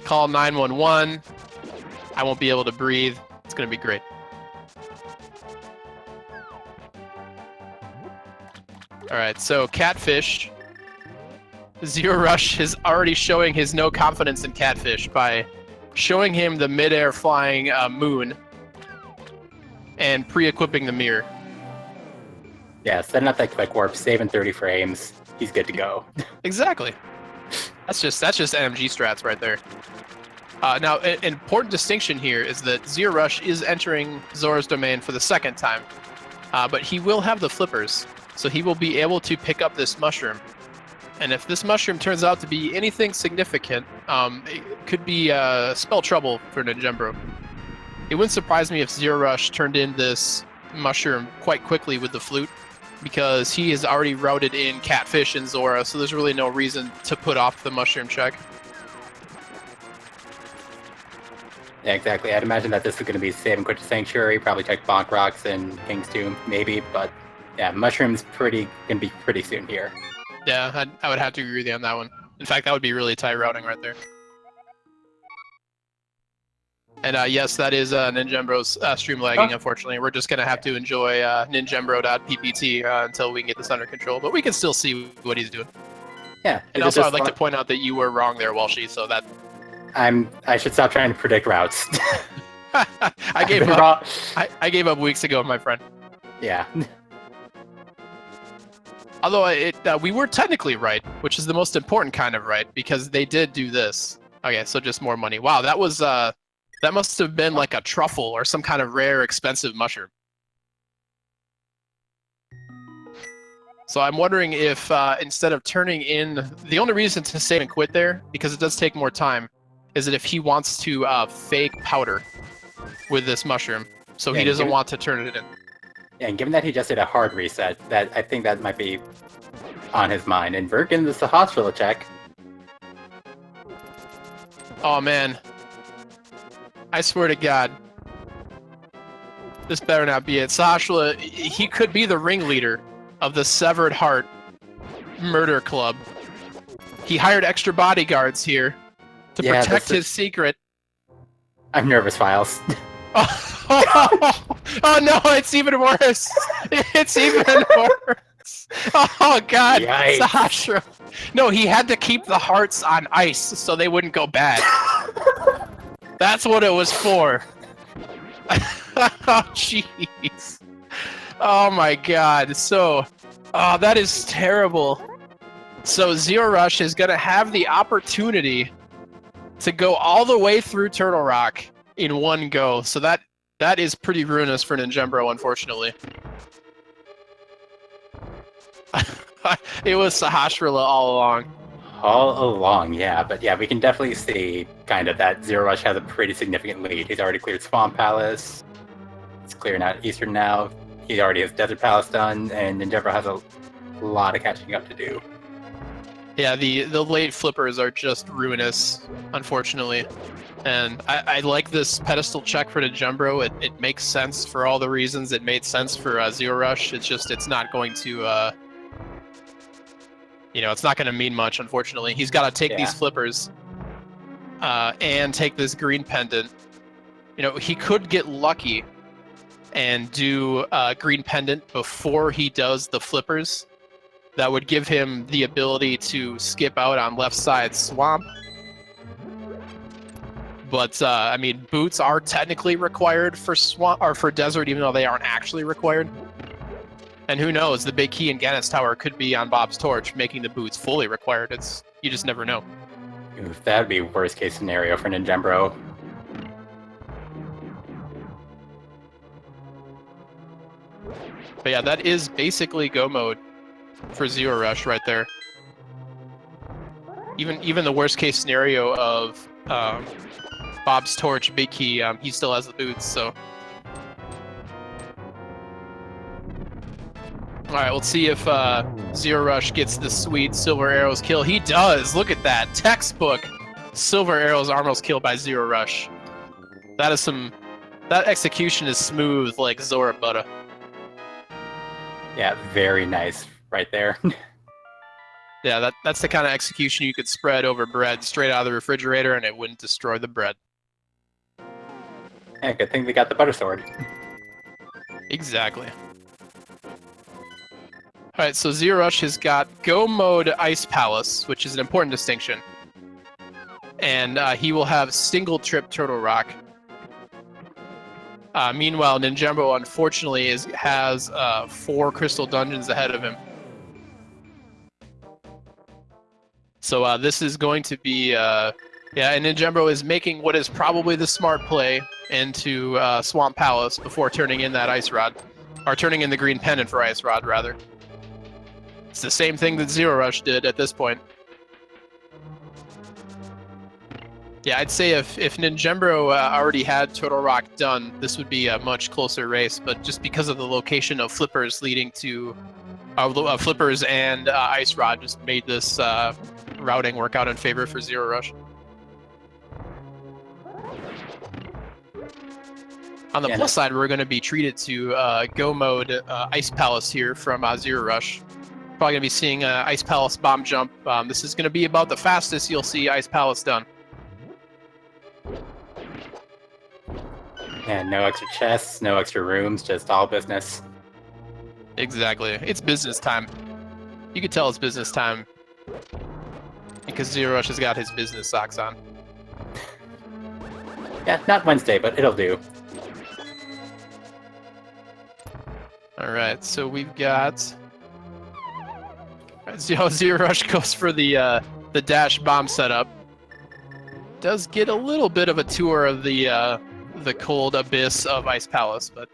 911. I won't be able to breathe. It's gonna be great. All right, so Catfish. zer0rush is already showing his no confidence in Catfish by showing him the midair flying moon and pre-equipping the mirror. Yeah, setting up that quick warp, saving 30 frames. He's good to go. Exactly. That's just NMG strats right there. Now, an important distinction here is that zer0rush is entering Zora's domain for the second time, but he will have the flippers, so he will be able to pick up this mushroom. And if this mushroom turns out to be anything significant, it could be spell trouble for ninjembro. It wouldn't surprise me if zer0rush turned in this mushroom quite quickly with the flute, because he has already routed in Catfish and Zora, so there's really no reason to put off the mushroom check. Yeah, exactly. I'd imagine that this is going to be Save and Quit the Sanctuary, probably check Bonk Rocks and King's Tomb, maybe, but yeah, Mushroom's gonna be pretty soon here. Yeah, I would have to agree with you on that one. In fact, that would be really tight routing right there. And yes, that is ninjembro's stream lagging, unfortunately. We're just going to have to enjoy ninjembro.ppt until we can get this under control, but we can still see what he's doing. Yeah. And also, I'd like to point out that you were wrong there, Walshy, so that... I should stop trying to predict routes. I gave up. I gave up weeks ago, my friend. Yeah. Although we were technically right, which is the most important kind of right, because they did do this. Okay, so just more money. Wow, that was that must have been like a truffle or some kind of rare, expensive mushroom. So I'm wondering if instead of turning in, the only reason to save and quit there, because it does take more time, is that if he wants to fake powder with this mushroom, so he doesn't want to turn it in. Yeah, and given that he just did a hard reset, that I think that might be on his mind. And Virgin, this is a hospital check. Oh man. I swear to God. This better not be it. Sashla, he could be the ringleader of the Severed Heart murder club. He hired extra bodyguards here to protect his secret. I'm nervous, Files. Oh no, it's even worse. It's even worse. Oh God, Sasha. No, he had to keep the hearts on ice so they wouldn't go bad. That's what it was for. Oh jeez. Oh my God. So, that is terrible. So zer0rush is gonna have the opportunity to go all the way through Turtle Rock in one go. So that is pretty ruinous for ninjembro, unfortunately. It was Sahasrahla all along. All along, yeah. But yeah, we can definitely see kind of that zer0rush has a pretty significant lead. He's already cleared Swamp Palace. It's clearing out Eastern now. He already has Desert Palace done, and ninjembro has a lot of catching up to do. Yeah, the late flippers are just ruinous, unfortunately. And I like this pedestal check for ninjembro. It makes sense for all the reasons it made sense for zer0rush. It's just, it's not going to, it's not going to mean much, unfortunately. He's got to take these flippers and take this green pendant. He could get lucky and do green pendant before he does the flippers. That would give him the ability to skip out on left side swamp. But I mean, boots are technically required for swamp or for desert, even though they aren't actually required. And who knows? The big key in Gannett's Tower could be on Bob's torch, making the boots fully required. You just never know. That'd be worst case scenario for ninjembro. But yeah, that is basically go mode for zer0rush right there. Even the worst case scenario of Bob's torch, big key, he still has the boots, so. Alright, let's see if zer0rush gets the sweet Silver Arrows kill. He does! Look at that! Textbook Silver Arrows Armors kill by zer0rush. That is some That execution is smooth like Zora butter. Yeah, very nice right there. Yeah, that's the kind of execution you could spread over bread straight out of the refrigerator and it wouldn't destroy the bread. Yeah, good thing they got the butter sword. Exactly. Alright, so zer0rush has got Go Mode Ice Palace, which is an important distinction. And he will have Single Trip Turtle Rock. Meanwhile, ninjembro, unfortunately, has 4 crystal dungeons ahead of him. So this is going to be... yeah, and ninjembro is making what is probably the smart play into Swamp Palace before turning in that Ice Rod. Or turning in the green pendant for Ice Rod, rather. It's the same thing that zer0rush did at this point. Yeah, I'd say if ninjembro already had Turtle Rock done, this would be a much closer race, but just because of the location of flippers leading to... flippers and Ice Rod just made this routing work out in favor for zer0rush. On the plus side, we're going to be treated to Go Mode Ice Palace here from zer0rush. Probably going to be seeing Ice Palace Bomb Jump. This is going to be about the fastest you'll see Ice Palace done. And no extra chests, no extra rooms, just all business. Exactly. It's business time. You can tell it's business time because zer0rush has got his business socks on. Yeah, not Wednesday, but it'll do. Alright, so we've got... zer0rush goes for the dash bomb setup. Does get a little bit of a tour of the cold abyss of Ice Palace, but...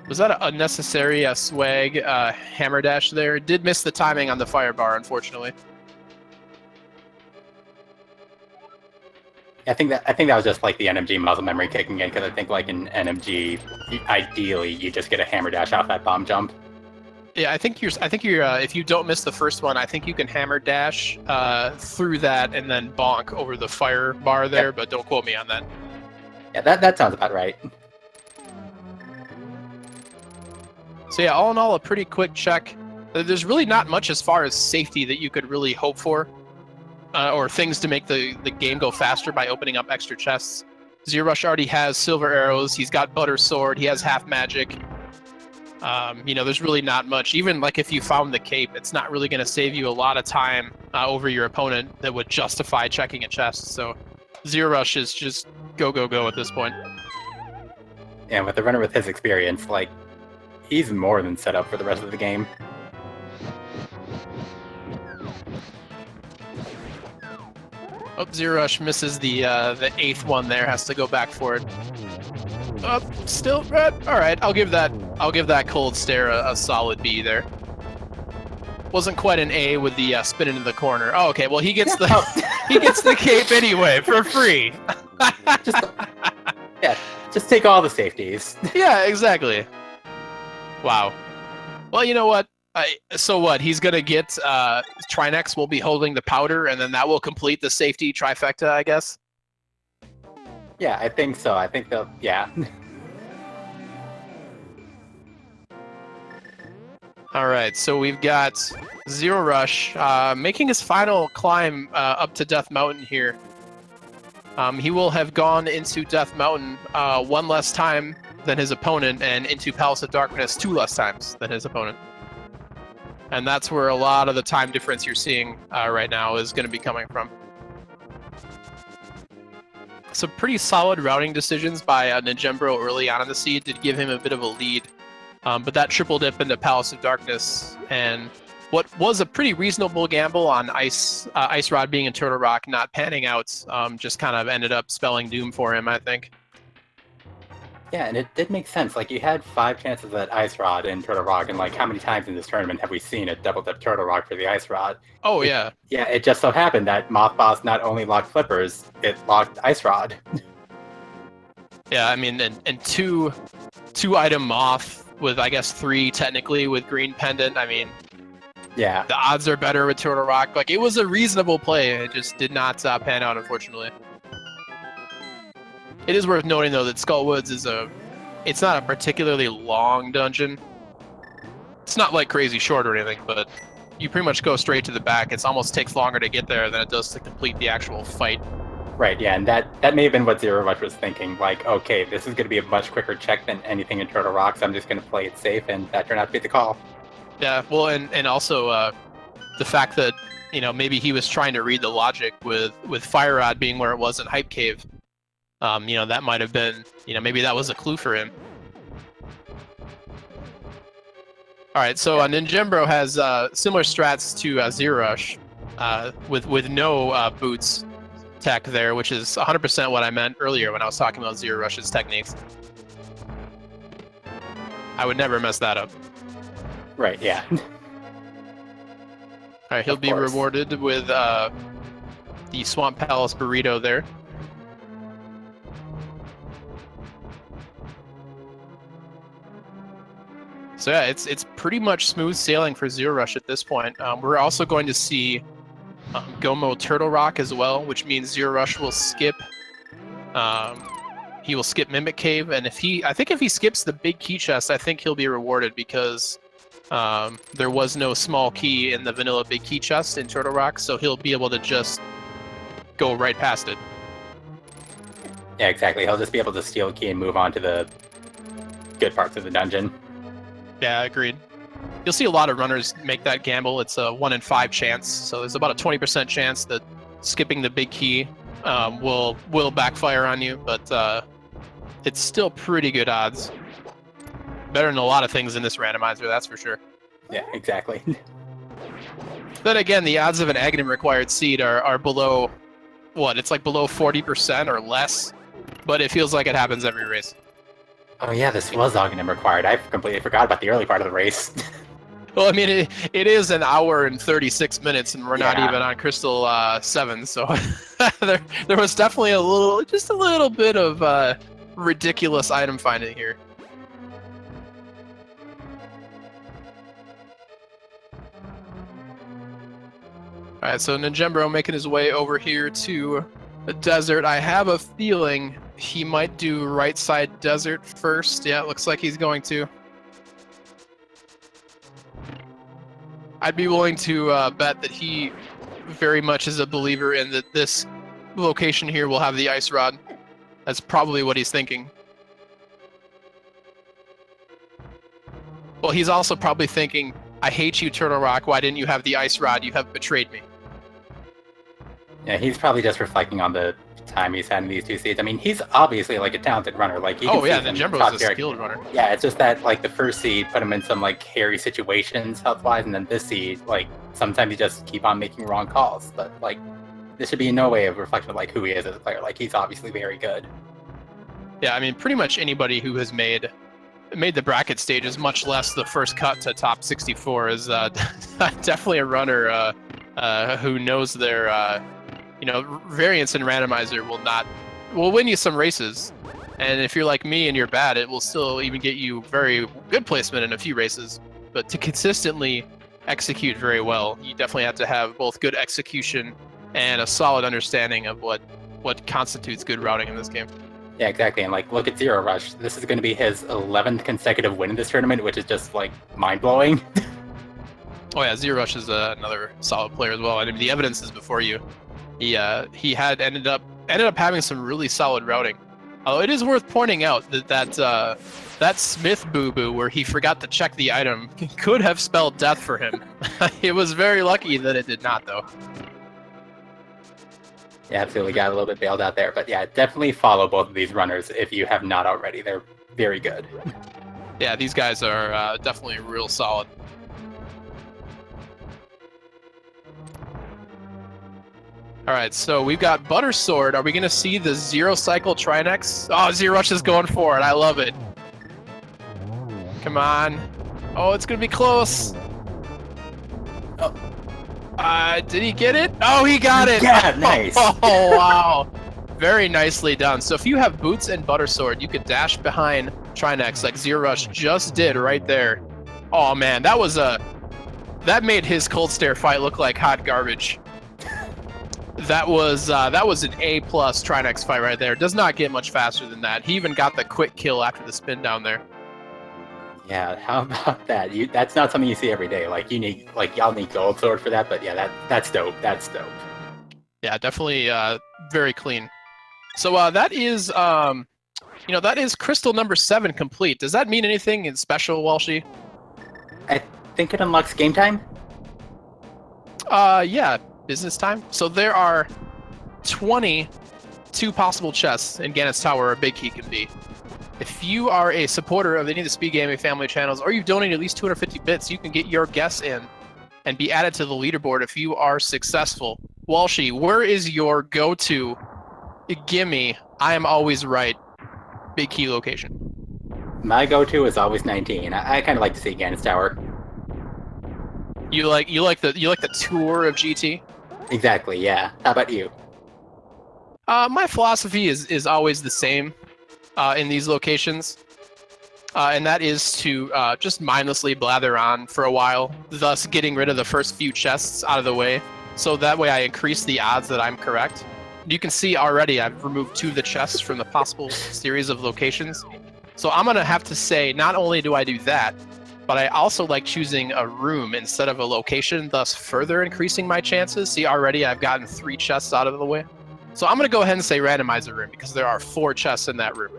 Was that an unnecessary swag hammer dash there? Did miss the timing on the fire bar, unfortunately. I think that was just like the NMG muscle memory kicking in, because I think like in NMG, ideally you just get a hammer dash off that bomb jump. Yeah, I think you're. If you don't miss the first one, I think you can hammer dash through that and then bonk over the fire bar there. Yep. But don't quote me on that. Yeah, that sounds about right. So yeah, all in all, a pretty quick check. There's really not much as far as safety that you could really hope for, or things to make the game go faster by opening up extra chests. zer0rush already has silver arrows. He's got butter sword. He has half magic. You know, there's really not much. Even like if you found the cape, it's not really going to save you a lot of time over your opponent that would justify checking a chest. So zer0rush is just go, go, go at this point. And with the runner with his experience, like, he's more than set up for the rest of the game. Oh, zer0rush misses the 8th one there, has to go back for it. Still red. All right, I'll give that cold stare a solid B there. Wasn't quite an A with the spin into the corner. Oh, okay. Well, he gets the cape anyway for free. Just take all the safeties. Yeah, exactly. Wow. Well, you know what? So what? He's gonna get Trinex will be holding the powder, and then that will complete the safety trifecta, I guess. Yeah, I think so. I think they'll... Yeah. All right, so we've got zer0rush making his final climb up to Death Mountain here. He will have gone into Death Mountain one less time than his opponent, and into Palace of Darkness 2 less times than his opponent. And that's where a lot of the time difference you're seeing right now is going to be coming from. Some pretty solid routing decisions by ninjembro early on in the seed did give him a bit of a lead. But that triple dip into Palace of Darkness and what was a pretty reasonable gamble on Ice Rod being in Turtle Rock not panning out just kind of ended up spelling doom for him, I think. Yeah, and it did make sense. Like, you had 5 chances at Ice Rod in Turtle Rock, and like, how many times in this tournament have we seen a double dip Turtle Rock for the Ice Rod? Oh, yeah. Yeah, it just so happened that Moth Boss not only locked flippers, it locked Ice Rod. Yeah, I mean, and two item Moth with, I guess, 3 technically with green pendant. I mean, yeah, the odds are better with Turtle Rock. Like, it was a reasonable play. It just did not pan out, unfortunately. It is worth noting though that Skull Woods is it's not a particularly long dungeon. It's not like crazy short or anything, but you pretty much go straight to the back. It almost takes longer to get there than it does to complete the actual fight. Right, yeah, and that may have been what zer0rush was thinking. Like, okay, this is going to be a much quicker check than anything in Turtle Rock, so I'm just going to play it safe, and that turned out to be the call. Yeah, well, and also the fact that, you know, maybe he was trying to read the logic with Fire Rod being where it was in Hype Cave. You know, that might have been, you know, maybe that was a clue for him. All right, so ninjembro has similar strats to zer0rush with no boots tech there, which is 100% what I meant earlier when I was talking about zer0rush's techniques. I would never mess that up. Right, yeah. All right, he'll be rewarded with the Swamp Palace burrito there. So yeah, it's pretty much smooth sailing for zer0rush at this point. We're also going to see Gomo Turtle Rock as well, which means zer0rush will skip. He will skip Mimic Cave, and I think if he skips the big key chest, I think he'll be rewarded because there was no small key in the vanilla big key chest in Turtle Rock, so he'll be able to just go right past it. Yeah, exactly. He'll just be able to steal a key and move on to the good parts of the dungeon. Yeah, agreed. You'll see a lot of runners make that gamble. It's a 1 in 5 chance, so there's about a 20% chance that skipping the big key will backfire on you, but it's still pretty good odds. Better than a lot of things in this randomizer, that's for sure. Yeah, exactly. Then again, the odds of an Aghanim required seed are below, what, it's like below 40% or less, but it feels like it happens every race. Oh yeah, this was Aghanim required. I completely forgot about the early part of the race. Well, I mean, it is an hour and 36 minutes, and we're not even on Crystal 7, so there was definitely just a little bit of ridiculous item finding here. All right, so ninjembro making his way over here to the desert. I have a feeling he might do right side desert first. Yeah, it looks like he's going to. I'd be willing to bet that he very much is a believer in that this location here will have the ice rod. That's probably what he's thinking. Well, he's also probably thinking, I hate you, Turtle Rock. Why didn't you have the ice rod? You have betrayed me. Yeah, he's probably just reflecting on the time he's had in these two seeds. I mean, he's obviously like a talented runner. Like, you can see ninjembro is a skilled runner. Yeah, it's just that like the first seed put him in some like hairy situations health-wise, and then this seed, like sometimes you just keep on making wrong calls. But like, this should be no way of reflection of like who he is as a player. Like, he's obviously very good. Yeah, I mean, pretty much anybody who has made the bracket stages, much less the first cut to top 64, is definitely a runner who knows their variance in randomizer will win you some races, and if you're like me and you're bad, it will still even get you very good placement in a few races. But to consistently execute very well, you definitely have to have both good execution and a solid understanding of what constitutes good routing in this game. Yeah, exactly. And like, look at zer0rush. This is going to be his 11th consecutive win in this tournament, which is just like mind-blowing. Oh yeah, zer0rush is another solid player as well. I mean, the evidence is before you. He had ended up having some really solid routing. Although it is worth pointing out that Smith boo-boo where he forgot to check the item could have spelled death for him. It was very lucky that it did not, though. Yeah, absolutely got a little bit bailed out there. But yeah, definitely follow both of these runners if you have not already. They're very good. Yeah, these guys are definitely real solid. All right, so we've got Butter Sword. Are we going to see the 0 cycle Trinex? Oh, zer0rush is going for it. I love it. Come on. Oh, it's going to be close. Oh. Did he get it? Oh, he got it. Yeah, nice. Oh, wow. Very nicely done. So if you have boots and Butter Sword, you could dash behind Trinex like zer0rush just did right there. Oh, man, that made his Cold Stare fight look like hot garbage. That was an A+ Trinex fight right there. Does not get much faster than that. He even got the quick kill after the spin down there. Yeah, how about that? That's not something you see every day. Like y'all need Gold Sword for that, but yeah, that's dope. That's dope. Yeah, definitely very clean. So that is that is crystal number 7 complete. Does that mean anything in special, Walshy? I think it unlocks game time. Yeah, business time. So there are 22 possible chests in Gannett's Tower where a big key can be. If you are a supporter of any of the Speed Gaming family channels, or you've donated at least 250 bits, you can get your guess in and be added to the leaderboard if you are successful. Walshy, where is your go-to gimme, I am always right, big key location? My go-to is always 19. I kind of like to see Gannett's Tower. You like the tour of GT? Exactly. Yeah. How about you? My philosophy is always the same in these locations, and that is to just mindlessly blather on for a while, thus getting rid of the first few chests out of the way, so that way I increase the odds that I'm correct. You can see already I've removed 2 of the chests from the possible series of locations, so I'm gonna have to say not only do I do that, but I also like choosing a room instead of a location, thus further increasing my chances. See, already I've gotten 3 chests out of the way. So I'm going to go ahead and say randomizer room because there are 4 chests in that room.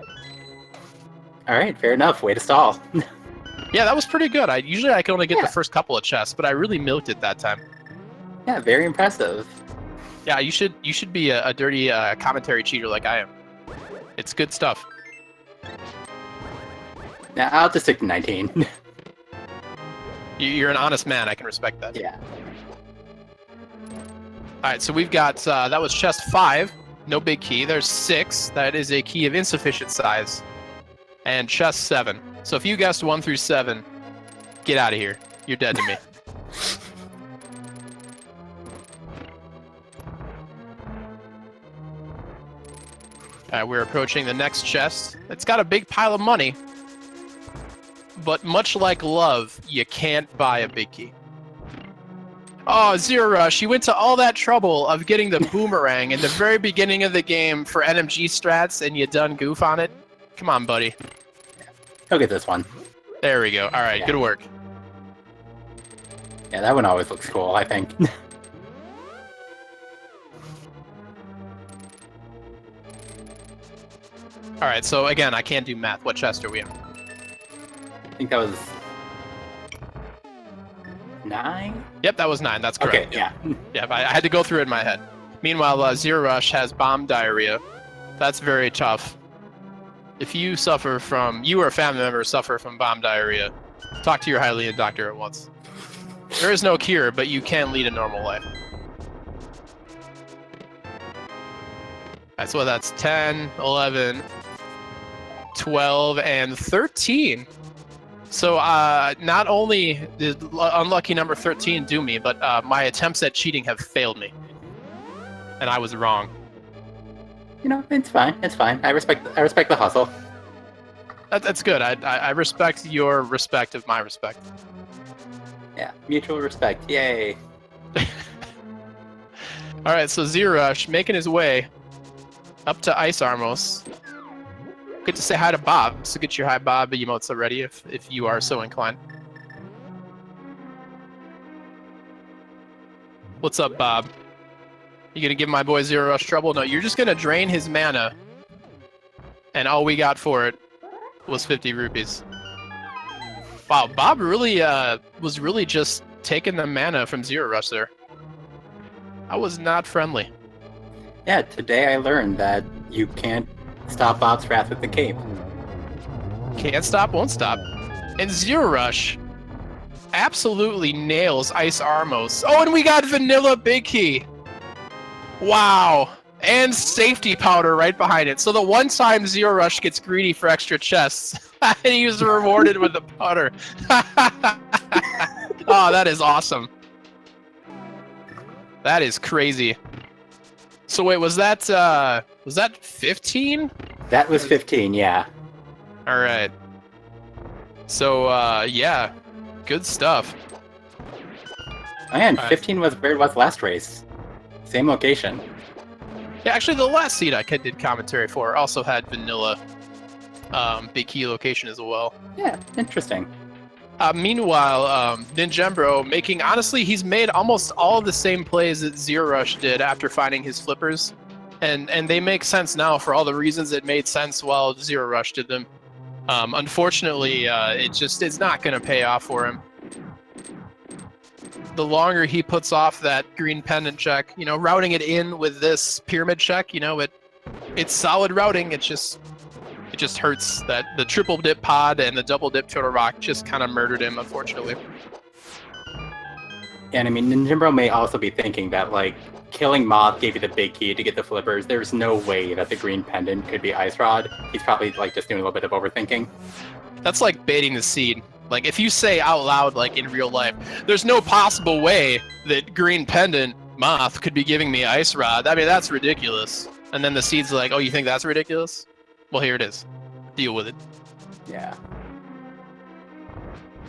All right, fair enough. Way to stall. Yeah, that was pretty good. Usually I can only get the first couple of chests, but I really milked it that time. Yeah, very impressive. Yeah, you should be a dirty commentary cheater like I am. It's good stuff. Now I'll just stick to 19. You're an honest man. I can respect that. Yeah. All right, so we've got, that was chest 5, no big key. There's 6, that is a key of insufficient size. And chest 7. So if you guessed 1 through 7, get out of here. You're dead to me. All right, we're approaching the next chest. It's got a big pile of money. But much like love, you can't buy a big key. Oh, zer0rush, you went to all that trouble of getting the boomerang in the very beginning of the game for NMG strats and you done goof on it? Come on, buddy. Go get this one. There we go. All right, good work. Yeah, that one always looks cool, I think. All right, so again, I can't do math. What chest are we in? I think that was 9? Yep, that was 9. That's correct. Okay, yeah. Yeah, I had to go through it in my head. Meanwhile, zer0rush has bomb diarrhea. That's very tough. If you suffer from, you or a family member suffer from bomb diarrhea, talk to your Hylian doctor at once. There is no cure, but you can lead a normal life. Alright, so that's 10, 11, 12, and 13. So not only did unlucky number 13 do me, but my attempts at cheating have failed me. And I was wrong. You know, it's fine. It's fine. I respect the hustle. That's good. I respect your respect of my respect. Yeah, mutual respect. Yay. All right, so zer0rush making his way up to Ice Armos. Good to say hi to Bob. So get your hi Bob emotes already if you are so inclined. What's up, Bob? You gonna give my boy zer0rush trouble? No, you're just gonna drain his mana. And all we got for it was 50 rupees. Wow, Bob really was really just taking the mana from zer0rush there. I was not friendly. Yeah, today I learned that you can't stop Bob's wrath with the cape. Can't stop, won't stop. And zer0rush absolutely nails Ice Armos. Oh, and we got Vanilla Big Key. Wow. And safety powder right behind it. So the one time zer0rush gets greedy for extra chests, and he was rewarded with the powder. Oh, that is awesome. That is crazy. So wait, was that 15? That was 15, yeah. All right. So yeah, good stuff. And 15 was where it was last race. Same location. Yeah, actually, the last seed I did commentary for also had vanilla big key location as well. Yeah, interesting. Meanwhile, ninjembro making, honestly, he's made almost all the same plays that zer0rush did after finding his flippers. And they make sense now for all the reasons it made sense while zer0rush did them. Unfortunately, it's not going to pay off for him. The longer he puts off that green pendant check, routing it in with this pyramid check, it's solid routing. It just hurts that the triple dip pod and the double dip turtle rock just kind of murdered him, unfortunately. And I mean, ninjembro may also be thinking that, like, killing Moth gave you the big key to get the flippers. There's no way that the green pendant could be Ice Rod. He's probably, like, just doing a little bit of overthinking. That's like baiting the seed. Like, if you say out loud, like, in real life, there's no possible way that green pendant Moth could be giving me Ice Rod. I mean, that's ridiculous. And then the seed's like, oh, you think that's ridiculous? Well, here it is. Deal with it. Yeah.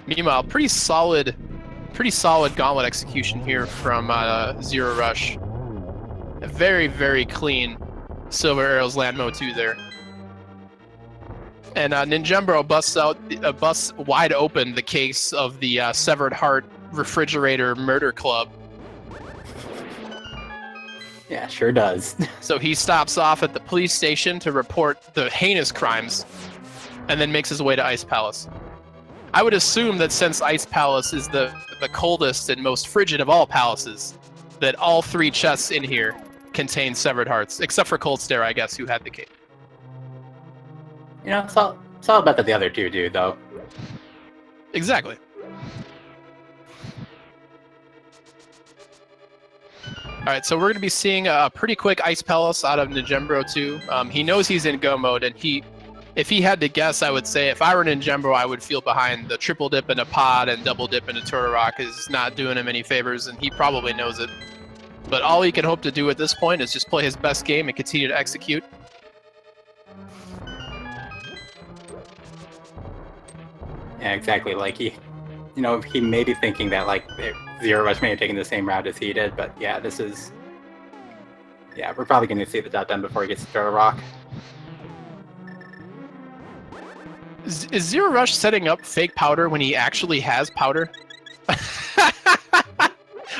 Meanwhile, pretty solid gauntlet execution here from zer0rush. A very, very clean Silver Arrows Landmo 2 there. And ninjembro busts wide open the case of the Severed Heart Refrigerator Murder Club. Yeah, sure does. So he stops off at the police station to report the heinous crimes, and then makes his way to Ice Palace. I would assume that since Ice Palace is the coldest and most frigid of all palaces, that all 3 chests in here contain Severed Hearts, except for Cold Stare, I guess, who had the cape. It's all about that the other 2 do, though. Exactly. Alright, so we're going to be seeing a pretty quick Ice Palace out of ninjembro 2. He knows he's in go mode, and if he had to guess, I would say if I were ninjembro, I would feel behind. The triple dip in a pod and double dip in a turtle rock is not doing him any favors, and he probably knows it. But all he can hope to do at this point is just play his best game and continue to execute. Yeah, exactly. Like, he may be thinking that, like, zer0rush may have taken the same route as he did, but yeah, we're probably going to see the dot done before he gets to turtle rock. Is zer0rush setting up fake powder when he actually has powder?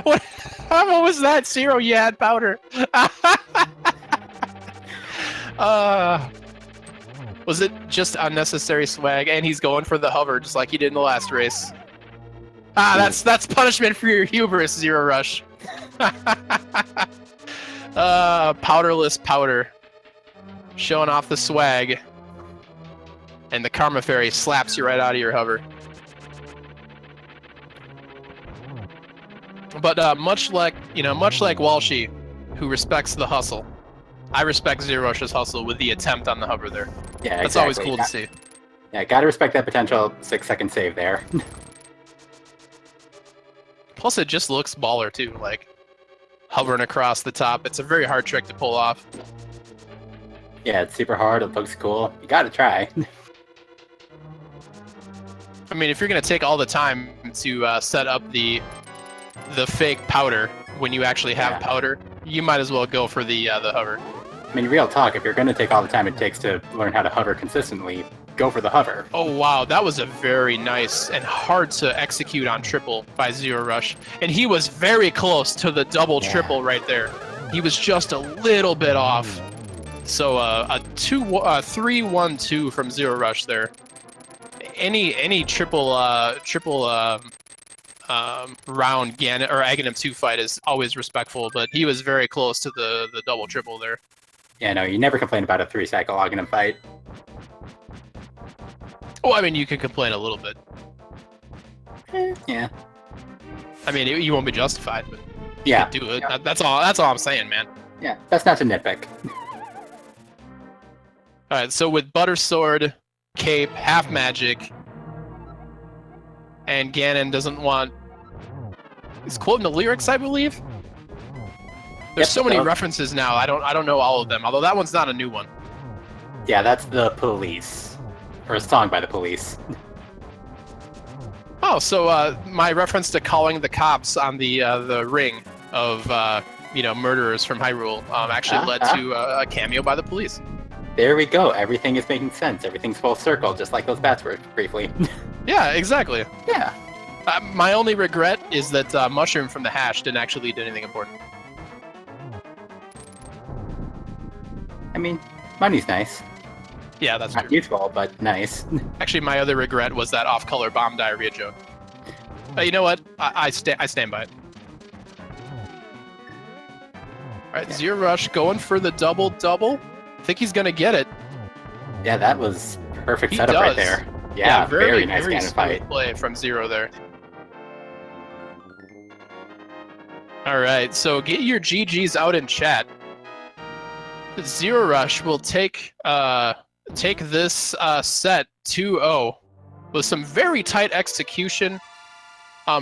What was that, Zero? You had powder. Was it just unnecessary swag? And he's going for the hover just like he did in the last race. That's punishment for your hubris, zer0rush. Powderless powder. Showing off the swag. And the Karma Fairy slaps you right out of your hover. But much like Walshy, who respects the hustle, I respect zer0rush's hustle with the attempt on the hover there. Yeah, that's always cool to see. Yeah, gotta respect that potential 6-second save there. Plus, it just looks baller too, like hovering across the top. It's a very hard trick to pull off. Yeah, it's super hard. It looks cool. You gotta try. I mean, if you're gonna take all the time to set up the fake powder when you actually have powder, you might as well go for the hover. I mean, real talk, if you're going to take all the time it takes to learn how to hover consistently, go for the hover. Oh wow, that was a very nice and hard to execute on triple by zer0rush. And he was very close to the double triple right there. He was just a little bit off. So a 3-1-2 from zer0rush there. Any triple round Ganon or Aghanim 2 fight is always respectful, but he was very close to the double triple there. Yeah, no, you never complain about a 3-cycle Aghanim fight. Oh, I mean, you can complain a little bit. Yeah. I mean, you won't be justified, but yeah, do it. Yeah. That's all I'm saying, man. Yeah, that's not to nitpick. All right, so with Butter Sword, Cape, half magic, and Ganon doesn't want. He's quoting the lyrics, I believe. There's so many references now. I don't know all of them. Although that one's not a new one. Yeah, that's The Police, or a song by The Police. Oh, so my reference to calling the cops on the ring of murderers from Hyrule actually led to a cameo by the police. There we go. Everything is making sense. Everything's full circle, just like those bats were briefly. Yeah, exactly. Yeah. My only regret is that Mushroom from the hash didn't actually lead to anything important. I mean, money's nice. Yeah, that's Not true. useful, but nice. Actually, my other regret was that off-color bomb diarrhea joke. You know what? I stand by it. All right, zer0rush going for the double-double. I think he's gonna get it. Yeah, that was perfect He setup does. right there. Yeah, very nice very cannon fight. smooth play from Zero there. All right, so get your GGs out in chat. zer0rush will take this set 2-0 with some very tight execution.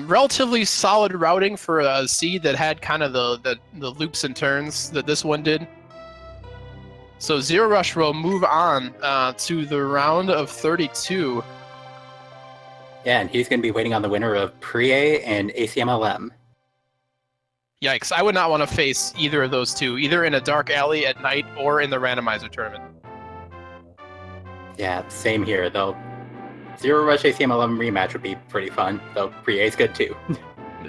Relatively solid routing for a seed that had kind of the loops and turns that this one did. So zer0rush will move on to the round of 32. Yeah, and he's going to be waiting on the winner of Pre-A and ACMLM. Yikes, I would not want to face either of those two, either in a dark alley at night or in the randomizer tournament. Yeah, same here, though. zer0rush ACMLM rematch would be pretty fun, though Pre-A is good too.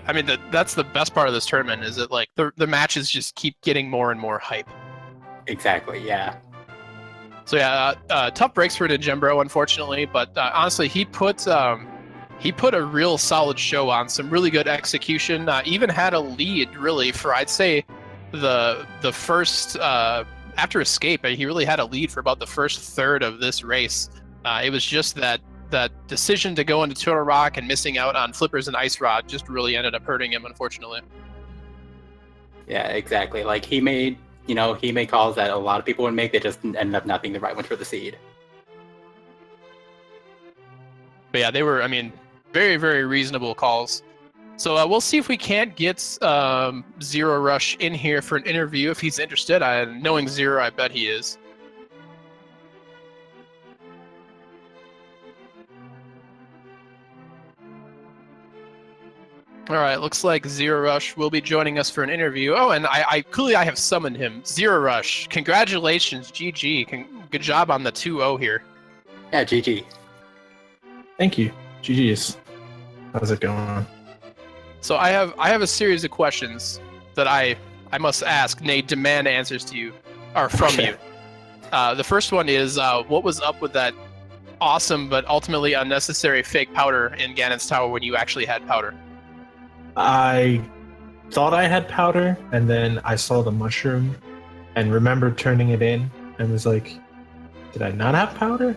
I mean, that's the best part of this tournament, is that like the matches just keep getting more and more hype. Exactly, yeah. So yeah, tough breaks for ninjembro, unfortunately, but honestly, he put a real solid show on, some really good execution. Even had a lead, really, for I'd say the first after escape. He really had a lead for about the first third of this race. It was just that decision to go into Turtle Rock and missing out on flippers and ice rod just really ended up hurting him, unfortunately. Yeah, exactly. Like he made calls that a lot of people would make. They just ended up not being the right one for the seed. But yeah, they were, I mean, very, very reasonable calls. So we'll see if we can't get zer0rush in here for an interview if he's interested. Knowing Zero, I bet he is. All right, looks like zer0rush will be joining us for an interview. Oh, and I clearly have summoned him. zer0rush, congratulations, GG. Good job on the 2-0 here. Yeah, GG. Thank you. GG's. How's it going? So I have a series of questions that I must ask, nay, demand answers to you, or from you. The first one is, what was up with that awesome but ultimately unnecessary fake powder in Ganon's Tower when you actually had powder? I thought I had powder, and then I saw the mushroom and remembered turning it in and was like, did I not have powder?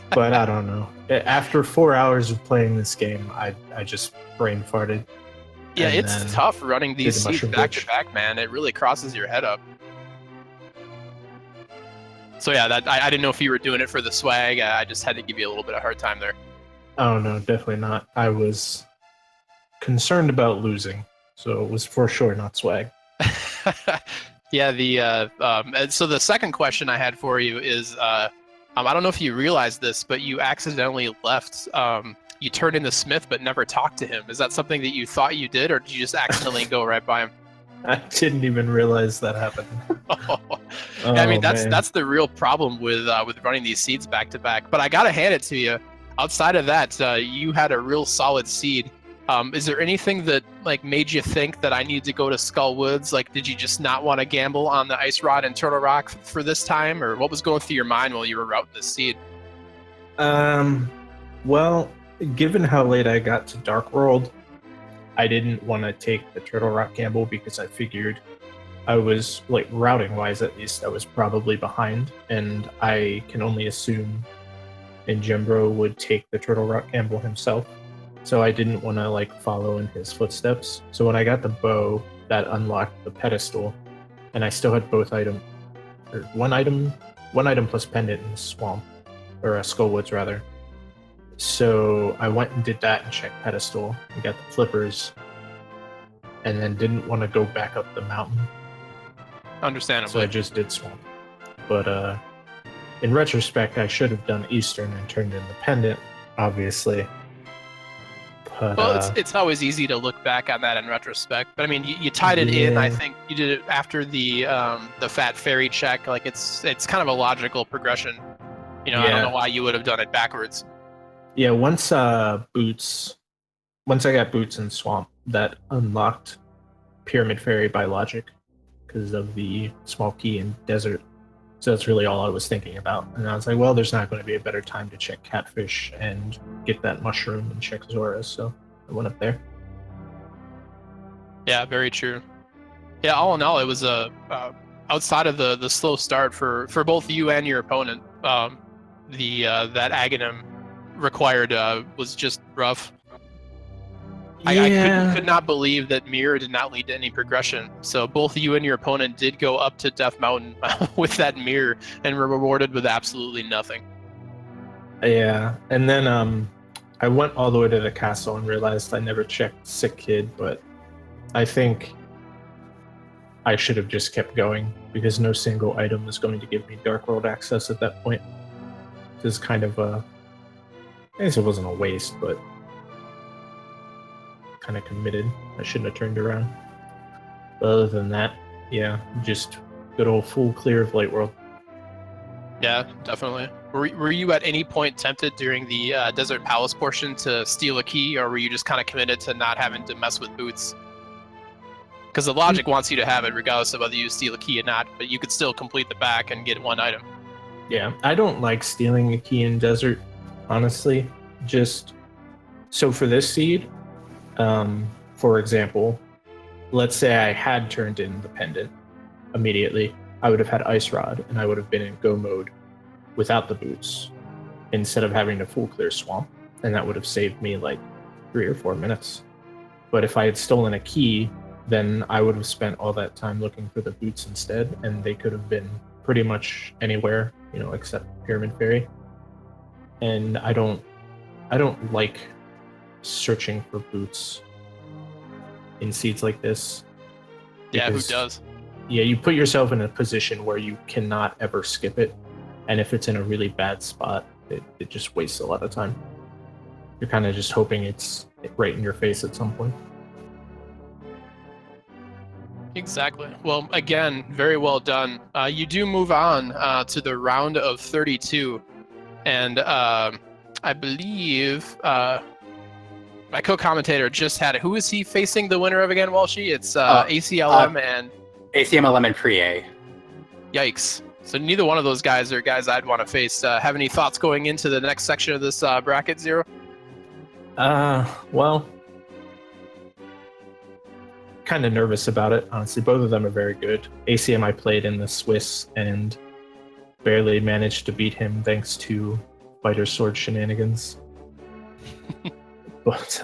But I don't know. After 4 hours of playing this game, I just brain farted. Yeah, it's tough running these seeds back to back, man. It really crosses your head up. So yeah, I didn't know if you were doing it for the swag. I just had to give you a little bit of a hard time there. Oh no, definitely not. I was concerned about losing, so it was for sure not swag. Yeah, so the second question I had for you is, I don't know if you realized this, but you accidentally left. You turned into Smith, but never talked to him. Is that something that you thought you did, or did you just accidentally go right by him? I didn't even realize that happened. I mean, that's the real problem with running these seeds back to back. But I gotta hand it to you. Outside of that, you had a real solid seed. Is there anything that like made you think that I need to go to Skull Woods? Like, did you just not want to gamble on the Ice Rod and Turtle Rock for this time, or what was going through your mind while you were routing this seed? Well, given how late I got to Dark World, I didn't want to take the Turtle Rock gamble because I figured I was, like, routing wise at least, I was probably behind, and I can only assume ninjembro would take the Turtle Rock gamble himself. So I didn't want to like follow in his footsteps. So when I got the bow, that unlocked the pedestal, and I still had both items, or one item plus pendant in the swamp, or Skullwoods rather. So I went and did that and checked pedestal and got the flippers, and then didn't want to go back up the mountain. Understandable. So I just did swamp. But in retrospect, I should have done Eastern and turned in the pendant, obviously. But, Well, it's always easy to look back on that in retrospect. But I mean, you tied it in. I think you did it after the fat fairy check. Like it's kind of a logical progression. I don't know why you would have done it backwards. Yeah, once I got Boots in Swamp, that unlocked Pyramid Fairy by logic because of the small key in Desert. So that's really all I was thinking about. And I was like, well, there's not going to be a better time to check Catfish and get that mushroom and check Zora. So I went up there. Yeah, very true. Yeah, all in all, it was outside of the slow start for both you and your opponent. That Aghanim required was just rough. I could not believe that Mirror did not lead to any progression. So both you and your opponent did go up to Death Mountain with that mirror and were rewarded with absolutely nothing. Yeah, and then I went all the way to the castle and realized I never checked Sick Kid, but I think I should have just kept going because no single item was going to give me Dark World access at that point. This is kind of I guess it wasn't a waste, but kind of committed. I shouldn't have turned around. But other than that, yeah, just good old full clear of Light World. Yeah, definitely. Were you at any point tempted during the Desert Palace portion to steal a key, or were you just kind of committed to not having to mess with Boots? Because the logic wants you to have it regardless of whether you steal a key or not, but you could still complete the back and get one item. Yeah, I don't like stealing a key in Desert, honestly. Just so for this seed, for example, let's say I had turned in the pendant immediately, I would have had Ice Rod and I would have been in go mode without the boots instead of having to full clear Swamp, and that would have saved me like 3 or 4 minutes. But if I had stolen a key, then I would have spent all that time looking for the boots instead, and they could have been pretty much anywhere, except Pyramid Fairy. And I don't like searching for boots in seeds like this. Yeah, who does? Yeah, you put yourself in a position where you cannot ever skip it, and if it's in a really bad spot, it just wastes a lot of time. You're kind of just hoping it's right in your face at some point. Exactly. Well, again, very well done. You do move on to the round of 32, and I believe my co-commentator just had it. Who is he facing the winner of again, Walshy? It's ACLM and ACMLM and Pre-A. Yikes. So neither one of those guys are guys I'd want to face. Have any thoughts going into the next section of this bracket, Zero? Well, kind of nervous about it, honestly. Both of them are very good. ACM I played in the Swiss and barely managed to beat him thanks to Fighter Sword shenanigans. But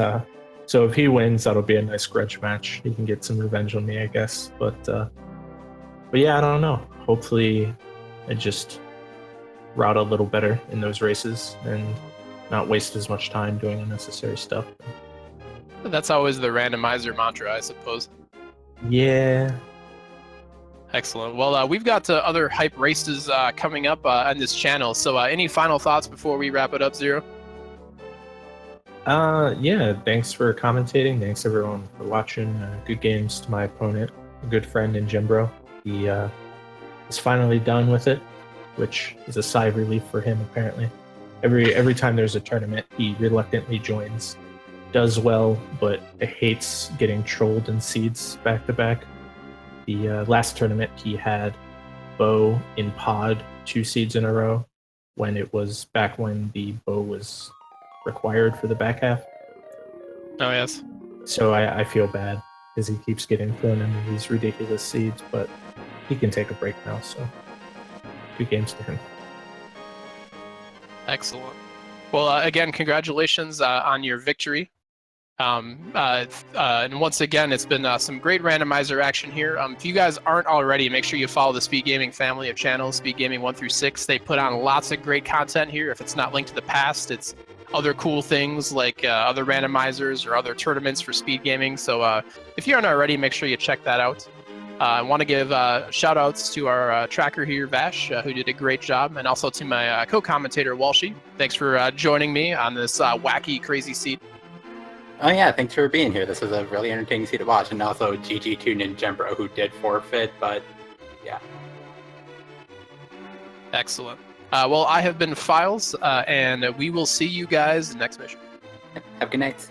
so if he wins, that'll be a nice grudge match. He can get some revenge on me, I guess. But yeah, I don't know. Hopefully, I just route a little better in those races and not waste as much time doing unnecessary stuff. That's always the randomizer mantra, I suppose. Yeah. Excellent. Well, we've got other hype races coming up on this channel. So any final thoughts before we wrap it up, Zero? Yeah, thanks for commentating. Thanks everyone for watching. Good games to my opponent, a good friend in Ninjembro. He is finally done with it, which is a sigh of relief for him apparently. Every time there's a tournament, he reluctantly joins. Does well, but hates getting trolled in seeds back to back. The last tournament he had bow in pod 2 seeds in a row when it was back when the bow was required for the back half. Oh, yes. So I feel bad because he keeps getting thrown into these ridiculous seeds, but he can take a break now, so good games to him. Excellent. Well, again, congratulations on your victory. And once again, it's been some great randomizer action here. If you guys aren't already, make sure you follow the Speed Gaming family of channels, Speed Gaming 1 through 6. They put on lots of great content here. If it's not linked to the past, it's other cool things like other randomizers or other tournaments for Speed Gaming. So if you aren't already, make sure you check that out. I want to give shout outs to our tracker here, Vash, who did a great job, and also to my co-commentator, Walshy. Thanks for joining me on this wacky, crazy seat. Oh yeah, thanks for being here. This was a really entertaining scene to watch, and also GG to ninjembro who did forfeit, but yeah. Excellent. Well, I have been Files, and we will see you guys next mission. Have a good night.